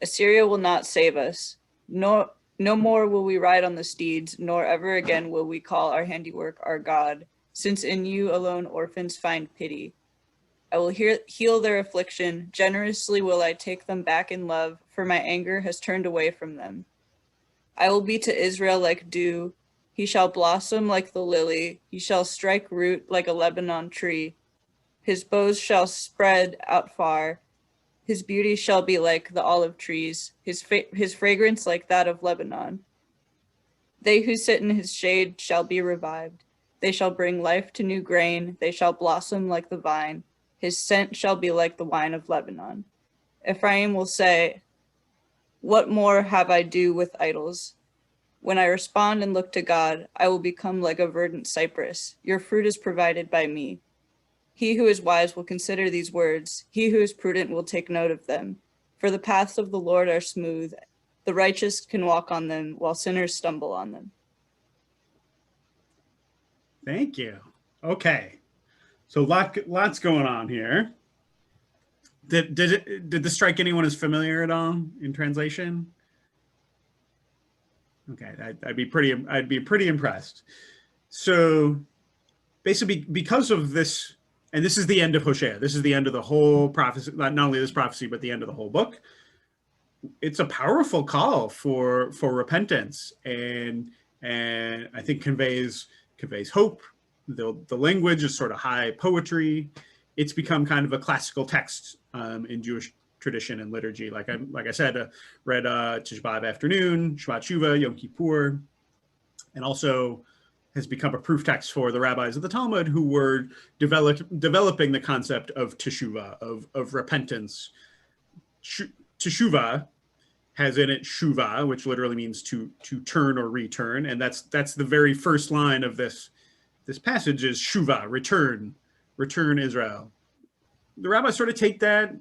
Assyria will not save us. No more will we ride on the steeds, nor ever again will we call our handiwork our God, since in you alone orphans find pity. I will heal their affliction. Generously will I take them back in love, for my anger has turned away from them. I will be to Israel like dew. He shall blossom like the lily. He shall strike root like a Lebanon tree. His boughs shall spread out far. His beauty shall be like the olive trees, his fragrance like that of Lebanon. They who sit in his shade shall be revived. They shall bring life to new grain. They shall blossom like the vine. His scent shall be like the wine of Lebanon. Ephraim will say, what more have I do with idols? When I respond and look to God, I will become like a verdant cypress. Your fruit is provided by me. He who is wise will consider these words. He who is prudent will take note of them. For the paths of the Lord are smooth. The righteous can walk on them, while sinners stumble on them. Thank you. Okay. So lots going on here. Did this strike anyone as familiar at all in translation? Okay, I'd be pretty impressed. So basically, because of this, and this is the end of Hosea. This is the end of the whole prophecy. Not only this prophecy, but the end of the whole book. It's a powerful call for repentance, and I think conveys hope. The language is sort of high poetry. It's become kind of a classical text in Jewish tradition and liturgy. Like I said, read Tisha B'Av afternoon, Shabbat Shuvah, Yom Kippur, and also has become a proof text for the rabbis of the Talmud who were developing the concept of teshuvah, of repentance. Teshuvah has in it shuvah, which literally means to turn or return, and that's the very first line of this passage is shuvah, return Israel. The rabbis sort of take that,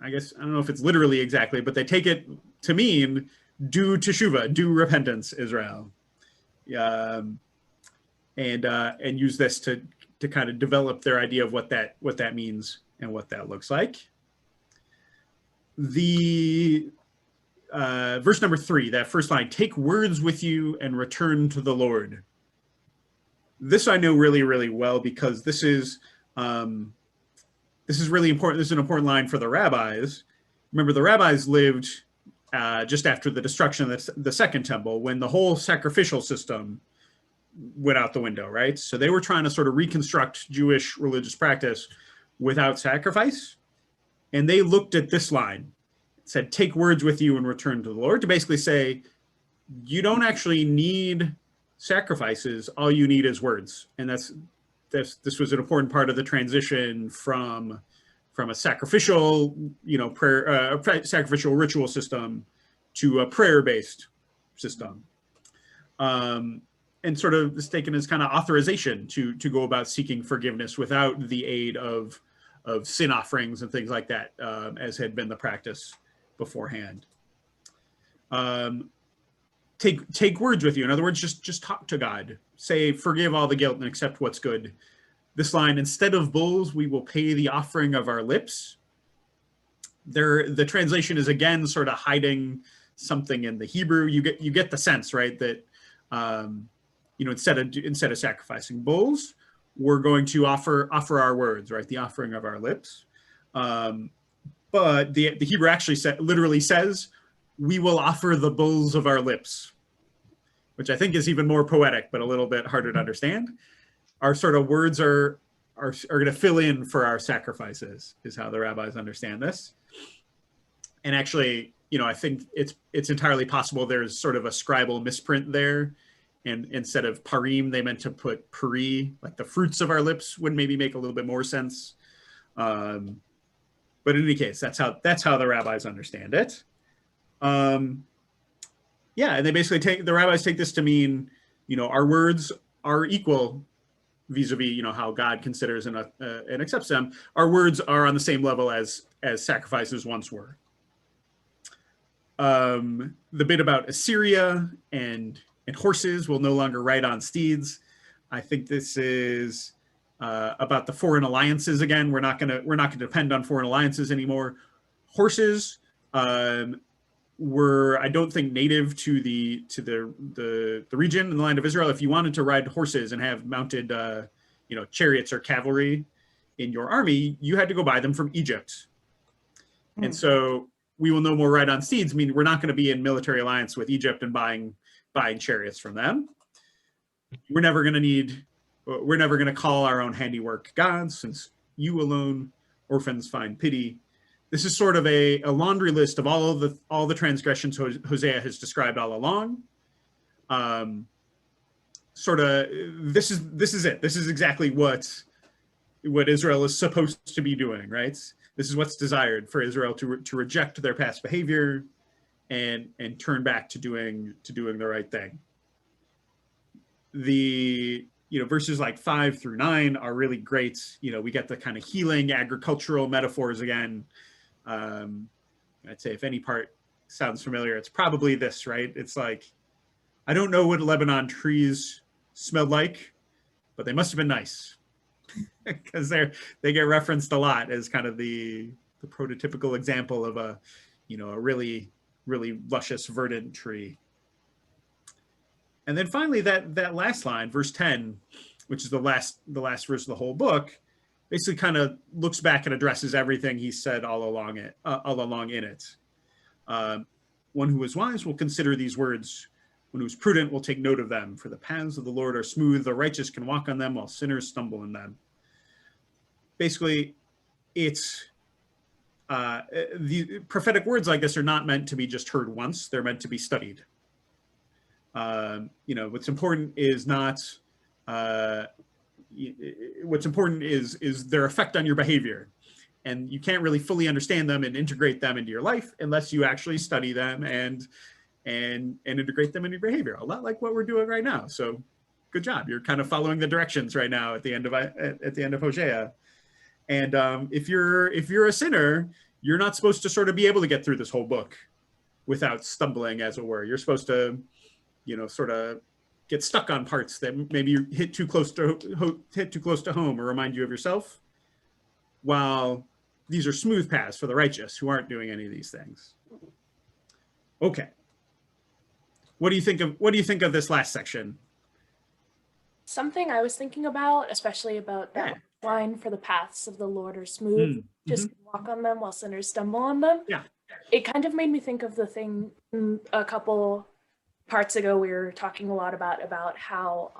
I guess, I don't know if it's literally exactly, but they take it to mean do teshuvah, do repentance, Israel. And use this to kind of develop their idea of what that means and what that looks like. The verse number 3, that first line, take words with you and return to the Lord. This I know really, really well because this is really important. This is an important line for the rabbis. Remember, the rabbis lived just after the destruction of the second temple, when the whole sacrificial system went out the window, right? So they were trying to sort of reconstruct Jewish religious practice without sacrifice. And they looked at this line. It said, take words with you and return to the Lord, to basically say, you don't actually need sacrifices, all you need is words. And this was an important part of the transition from a sacrificial, prayer, sacrificial ritual system to a prayer-based system. And sort of is taken as kind of authorization to go about seeking forgiveness without the aid of sin offerings and things like that, as had been the practice beforehand. Take words with you. In other words, just talk to God. Say, forgive all the guilt and accept what's good. This line, instead of bulls, we will pay the offering of our lips. The translation is again sort of hiding something in the Hebrew. You get the sense, right, that instead of sacrificing bulls, we're going to offer our words, right, the offering of our lips. But the Hebrew actually literally says, "We will offer the bulls of our lips," which I think is even more poetic, but a little bit harder to understand. Our sort of words are going to fill in for our sacrifices, is how the rabbis understand this. And actually, I think it's entirely possible there's sort of a scribal misprint there. And instead of parim, they meant to put puri, like the fruits of our lips would maybe make a little bit more sense. But in any case, that's how the rabbis understand it. Yeah, and they basically the rabbis take this to mean, our words are equal vis-a-vis, how God considers and accepts them. Our words are on the same level as sacrifices once were. The bit about Assyria and horses will no longer ride on steeds. I think this is about the foreign alliances again. We're not gonna depend on foreign alliances anymore. Horses were, I don't think, native to the region in the land of Israel. If you wanted to ride horses and have mounted chariots or cavalry in your army, you had to go buy them from Egypt. And so we will no more ride on steeds. I mean, we're not going to be in military alliance with Egypt and buying chariots from them. We're never going to call our own handiwork gods, since you alone orphans find pity. This is sort of a laundry list of all the transgressions Hosea has described all along. This is it. This is exactly what Israel is supposed to be doing, right? This is what's desired for Israel to reject their past behavior and turn back to doing the right thing. The verses like 5 through 9 are really great. We get the kind of healing agricultural metaphors again. I'd say if any part sounds familiar, it's probably this, right? It's like, I don't know what Lebanon trees smelled like, but they must have been nice, because they get referenced a lot as kind of the prototypical example of a really, really luscious verdant tree. And then finally, that last line, verse 10, which is the last verse of the whole book, basically kind of looks back and addresses everything he said all along in it. One who is wise will consider these words. One who is prudent will take note of them. For the paths of the Lord are smooth. The righteous can walk on them, while sinners stumble in them. Basically, it's the prophetic words like this are not meant to be just heard once. They're meant to be studied. What's important is not. What's important is their effect on your behavior, and you can't really fully understand them and integrate them into your life unless you actually study them and integrate them into your behavior. A lot like what we're doing right now. So, good job. You're kind of following the directions right now at the end of Hosea. And if you're a sinner, you're not supposed to sort of be able to get through this whole book without stumbling, as it were. You're supposed to, sort of get stuck on parts that maybe you hit too close to home or remind you of yourself, while these are smooth paths for the righteous who aren't doing any of these things. Okay. What do you think of this last section? Something I was thinking about, especially about that line, for the paths of the Lord are smooth, just walk on them while sinners stumble on them. Yeah. It kind of made me think of the thing a couple parts ago. We were talking a lot about how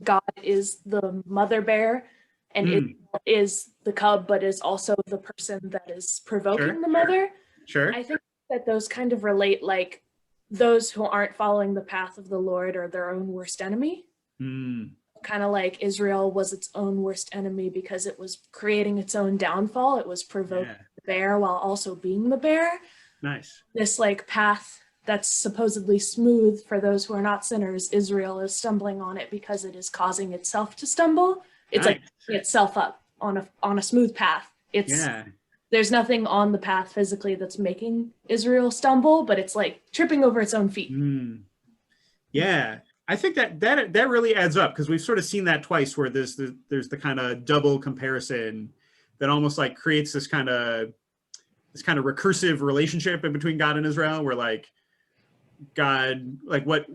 God is the mother bear and Israel is the cub, but is also the person that is provoking the mother. Sure. I think that those kind of relate, like those who aren't following the path of the Lord are their own worst enemy. Kind of like Israel was its own worst enemy because it was creating its own downfall. It was provoking the bear while also being the bear. Nice. This like path that's supposedly smooth for those who are not sinners, Israel is stumbling on it because it is causing itself to stumble. It's like putting itself up on a smooth path. There's nothing on the path physically that's making Israel stumble, but it's like tripping over its own feet. Yeah, I think that really adds up, because we've sort of seen that twice, where there's the kind of double comparison that almost like creates this kind of recursive relationship in between God and Israel, where like God, like what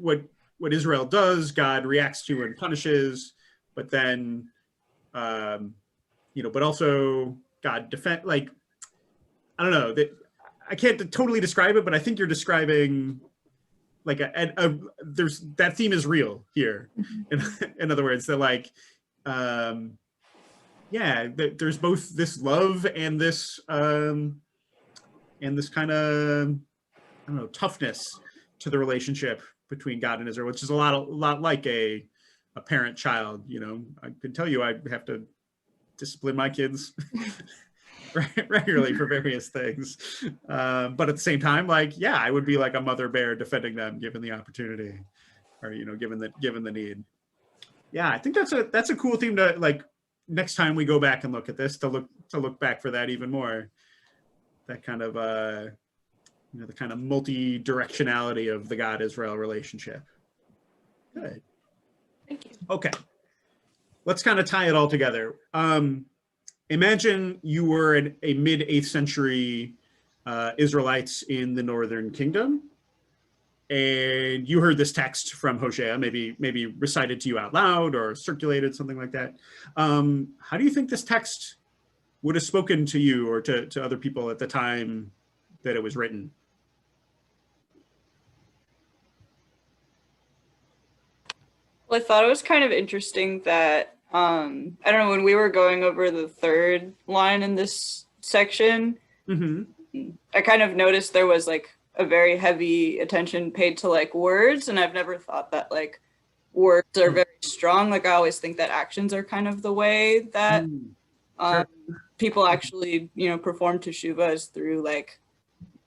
Israel does, God reacts to and punishes, but then but also God defend, like, I don't know, that I can't totally describe it, but I think you're describing like there's that theme is real here. In other words, that like, yeah, there's both this love and this kind of, I don't know, toughness to the relationship between God and Israel, which is a lot like a parent-child. You know, I can tell you I have to discipline my kids regularly for various things, but at the same time, like, yeah, I would be like a mother bear defending them given the opportunity, or, you know, given the need. Yeah, I think that's a cool theme to, like, next time we go back and look at this, to look back for that even more, that kind of you know, the kind of multi-directionality of the God-Israel relationship. Good. Thank you. Okay, let's kind of tie it all together. Imagine you were a mid-8th century Israelites in the Northern Kingdom, and you heard this text from Hosea, maybe recited to you out loud or circulated, something like that. How do you think this text would have spoken to you or to other people at the time that it was written? Well, I thought it was kind of interesting that, I don't know, when we were going over the third line in this section, I kind of noticed there was like a very heavy attention paid to like words, and I've never thought that like words are very strong. Like, I always think that actions are kind of the way that people actually, you know, perform teshuvah, is through like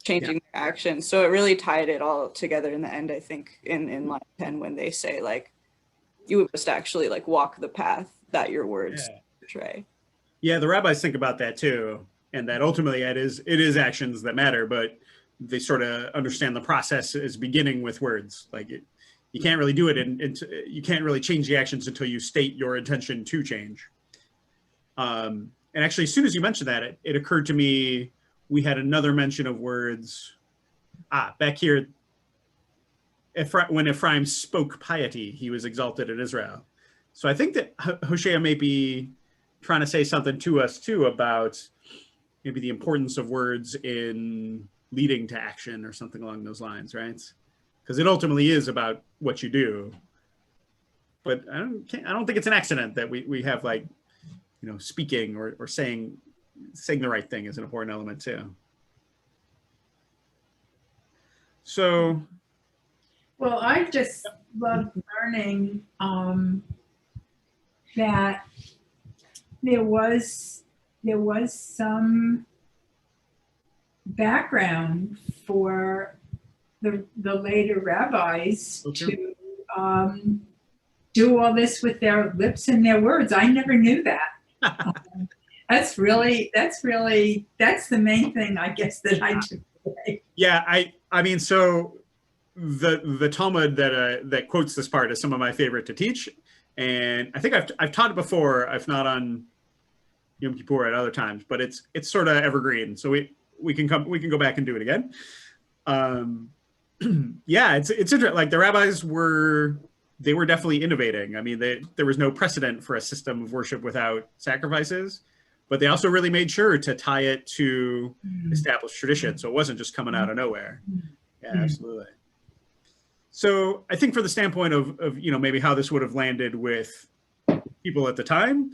changing their actions. So it really tied it all together in the end, I think, in line 10, when they say like, you must actually like walk the path that your words portray. Yeah, the rabbis think about that too, and that ultimately it is actions that matter, but they sort of understand the process as beginning with words. Like, you can't really do it, and you can't really change the actions until you state your intention to change. And actually, as soon as you mentioned that, it occurred to me, we had another mention of words back here. When Ephraim spoke piety, he was exalted in Israel. So I think that Hosea may be trying to say something to us too about maybe the importance of words in leading to action or something along those lines, right? Because it ultimately is about what you do. But I don't think it's an accident that we have, like, you know, speaking or saying the right thing is an important element too. So, Well, I just loved learning that there was some background for the later rabbis to do all this with their lips and their words. I never knew that. That's the main thing, I guess, that I took away. Yeah, I mean, so the Talmud that quotes this part is some of my favorite to teach, and I think I've taught it before, if not on Yom Kippur at other times, but it's sort of evergreen. So we can go back and do it again. Yeah, it's interesting. Like, the rabbis were definitely innovating. I mean, there was no precedent for a system of worship without sacrifices, but they also really made sure to tie it to established tradition, so it wasn't just coming out of nowhere. Yeah, absolutely. So I think, for the standpoint of you know, maybe how this would have landed with people at the time,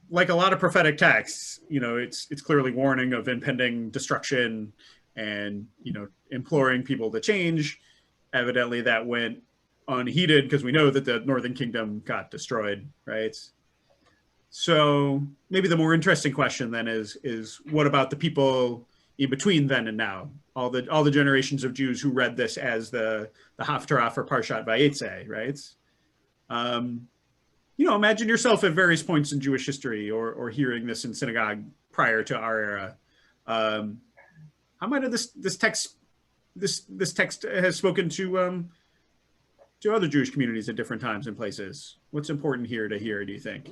like a lot of prophetic texts, you know, it's clearly warning of impending destruction and, you know, imploring people to change. Evidently that went unheeded, because we know that the Northern Kingdom got destroyed, right? So maybe the more interesting question then is what about the people in between then and now? All the generations of Jews who read this as the Haftarah for Parashat Vayetzei, right? You know, imagine yourself at various points in Jewish history, or hearing this in synagogue prior to our era. How might have this text has spoken to other Jewish communities at different times and places? What's important here to hear, do you think?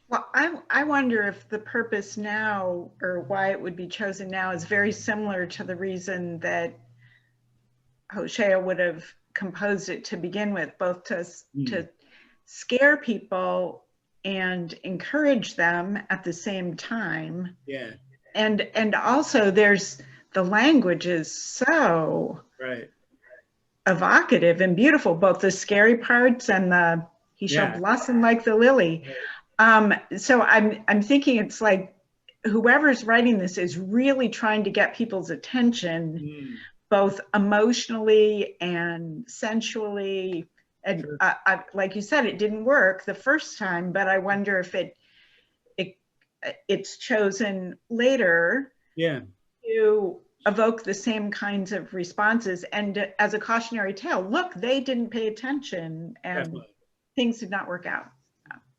Well, I wonder if the purpose now, or why it would be chosen now, is very similar to the reason that Hosea would have composed it to begin with, both to scare people and encourage them at the same time. Yeah. And also the language is so Right. evocative and beautiful, both the scary parts and he shall blossom like the lily. So I'm thinking it's like whoever's writing this is really trying to get people's attention, both emotionally and sensually. And like you said, it didn't work the first time, but I wonder if it's chosen later to evoke the same kinds of responses. And as a cautionary tale, look, they didn't pay attention and things did not work out.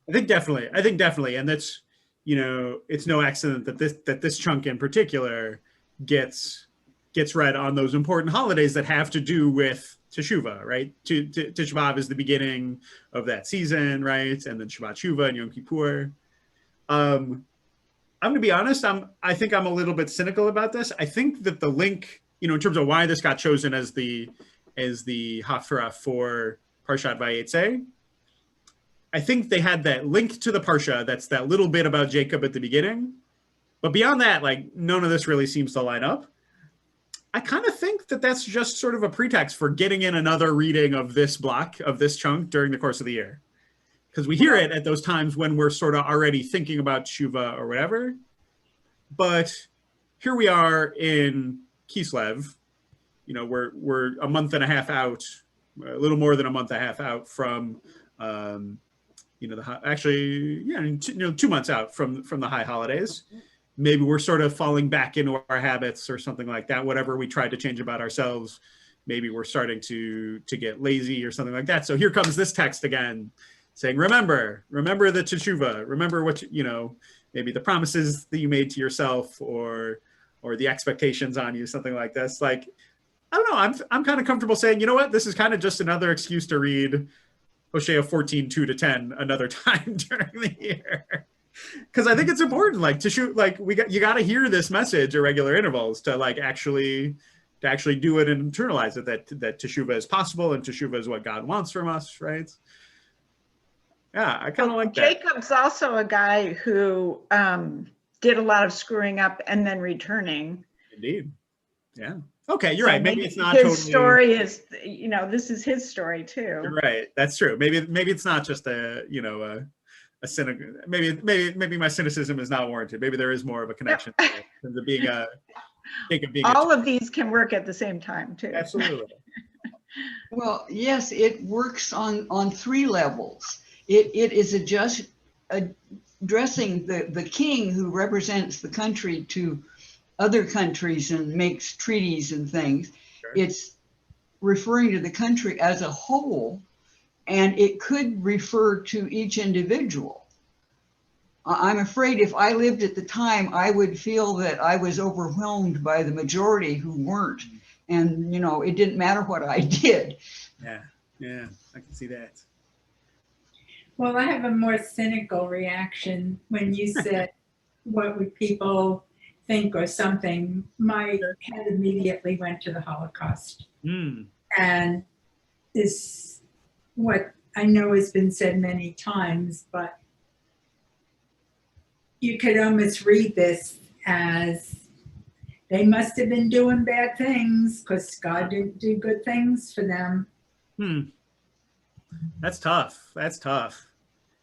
I think definitely. And that's, it's no accident that this chunk in particular gets read on those important holidays that have to do with Teshuvah, right? Tisha B'Av is the beginning of that season, right? And then Shabbat Shuvah and Yom Kippur. I'm gonna be honest, I think I'm a little bit cynical about this. I think that the link, in terms of why this got chosen as the Haftarah for Parashat Vayetzei, I think they had that link to the Parsha, that's that little bit about Jacob at the beginning. But beyond that, like, none of this really seems to line up. I kind of think that that's just sort of a pretext for getting in another reading of this block, of this chunk during the course of the year. Because we hear it at those times when we're sort of already thinking about Shuvah or whatever. But here we are in Kislev, we're a month and a half out, a little more than a month and a half out from, 2 months out from the high holidays. Maybe we're sort of falling back into our habits or something like that. Whatever we tried to change about ourselves, maybe we're starting to get lazy or something like that. So here comes this text again, saying, remember the teshuvah, remember what, maybe the promises that you made to yourself or the expectations on you, something like this. Like, I don't know, I'm kind of comfortable saying, you know what, this is kind of just another excuse to read Hosea 14, 2-10 another time during the year. Because I think it's important, like, you got to hear this message at regular intervals to actually do it and internalize it, that teshuvah is possible and teshuvah is what God wants from us, right? Yeah, I kind of like that. Jacob's also a guy who did a lot of screwing up and then returning. Indeed. Yeah. Okay, you're So right. Maybe it's not his totally. Story is, this is his story too. You're right. That's true. Maybe it's not just a cynic. Maybe my cynicism is not warranted. Maybe there is more of a connection in terms of being Jacob being. All of these can work at the same time too. Absolutely. Well, yes, it works on 3 levels. It is addressing the king who represents the country to other countries and makes treaties and things. Sure. It's referring to the country as a whole, and it could refer to each individual. I'm afraid if I lived at the time, I would feel that I was overwhelmed by the majority who weren't. And, it didn't matter what I did. Yeah, I can see that. Well, I have a more cynical reaction when you said, what would people think or something? My head immediately went to the Holocaust. And this, what I know has been said many times, but you could almost read this as they must have been doing bad things because God didn't do good things for them. That's tough.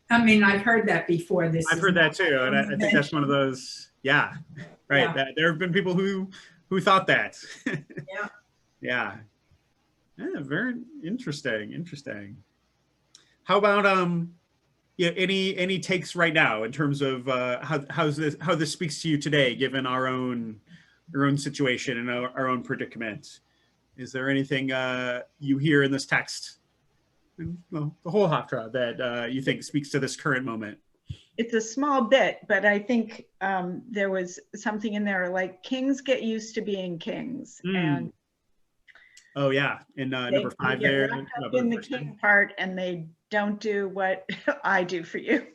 I mean, I've heard that before. I've heard that too, and I think that's one of those. Yeah, right. Yeah. There have been people who thought that. Yeah. Very interesting. How about any takes right now in terms of how this speaks to you today, given our own situation and our own predicament? Is there anything you hear in this text, the whole Haftarah, that you think speaks to this current moment? It's a small bit, but I think there was something in there like kings get used to being kings. And oh yeah, in number 5 there. Up in the king part, and they don't do what I do for you.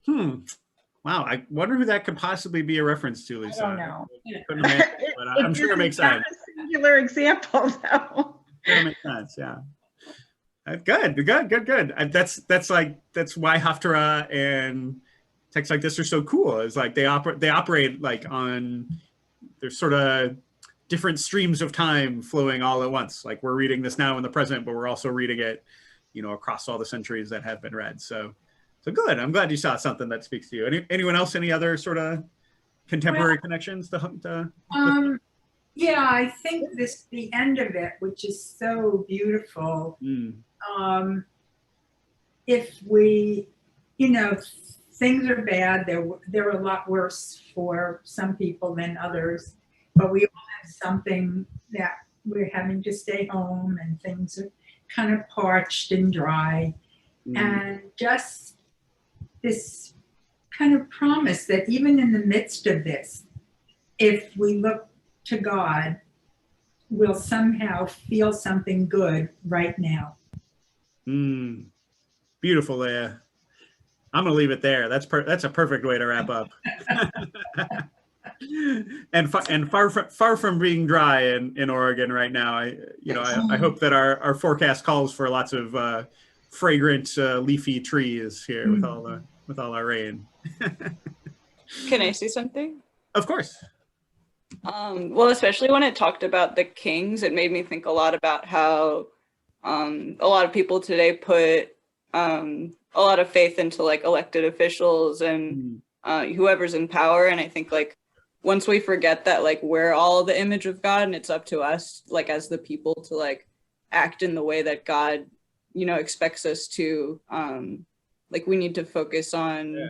Wow, I wonder who that could possibly be a reference to, Lisa. I don't know. Couldn't imagine, but I'm sure it makes sense. It's not a singular example, though. It makes sense, yeah. Good. That's why Haftarah and texts like this are so cool. Is like they operate like on, there's sort of different streams of time flowing all at once. Like we're reading this now in the present, but we're also reading it, across all the centuries that have been read. So good. I'm glad you saw something that speaks to you. Anyone else? Any other sort of contemporary connections to Yeah, I think the end of it, which is so beautiful. If we, things are bad, they're a lot worse for some people than others, but we all have something that we're having to stay home and things are kind of parched and dry. And just this kind of promise that even in the midst of this, if we look to God, we'll somehow feel something good right now. Beautiful, Leah. I'm gonna leave it there. That's a perfect way to wrap up. and far from being dry in Oregon right now. I hope that our forecast calls for lots of fragrant leafy trees here with all our rain. Can I say something? Of course. Well, especially when it talked about the kings, it made me think a lot about how a lot of people today put a lot of faith into like elected officials and whoever's in power. And I think like once we forget that, like we're all the image of God and it's up to us, like as the people, to like act in the way that God, expects us to, like we need to focus on,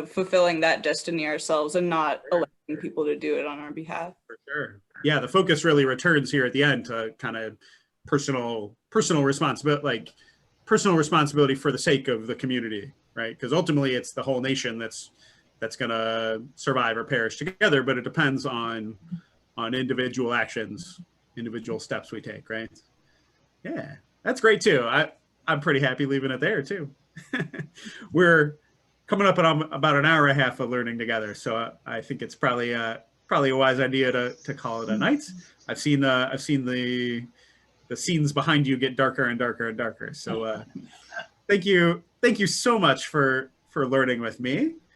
fulfilling that destiny ourselves and not electing people to do it on our behalf. For sure. Yeah, the focus really returns here at the end to kind of personal responsibility, like personal responsibility for the sake of the community, right? Because ultimately it's the whole nation that's gonna survive or perish together, but it depends on individual actions, individual steps we take, right? Yeah, that's great too. I'm pretty happy leaving it there too. We're coming up on about an hour and a half of learning together, so I think it's probably a wise idea to call it a night. I've seen the scenes behind you get darker and darker and darker. So thank you so much for learning with me.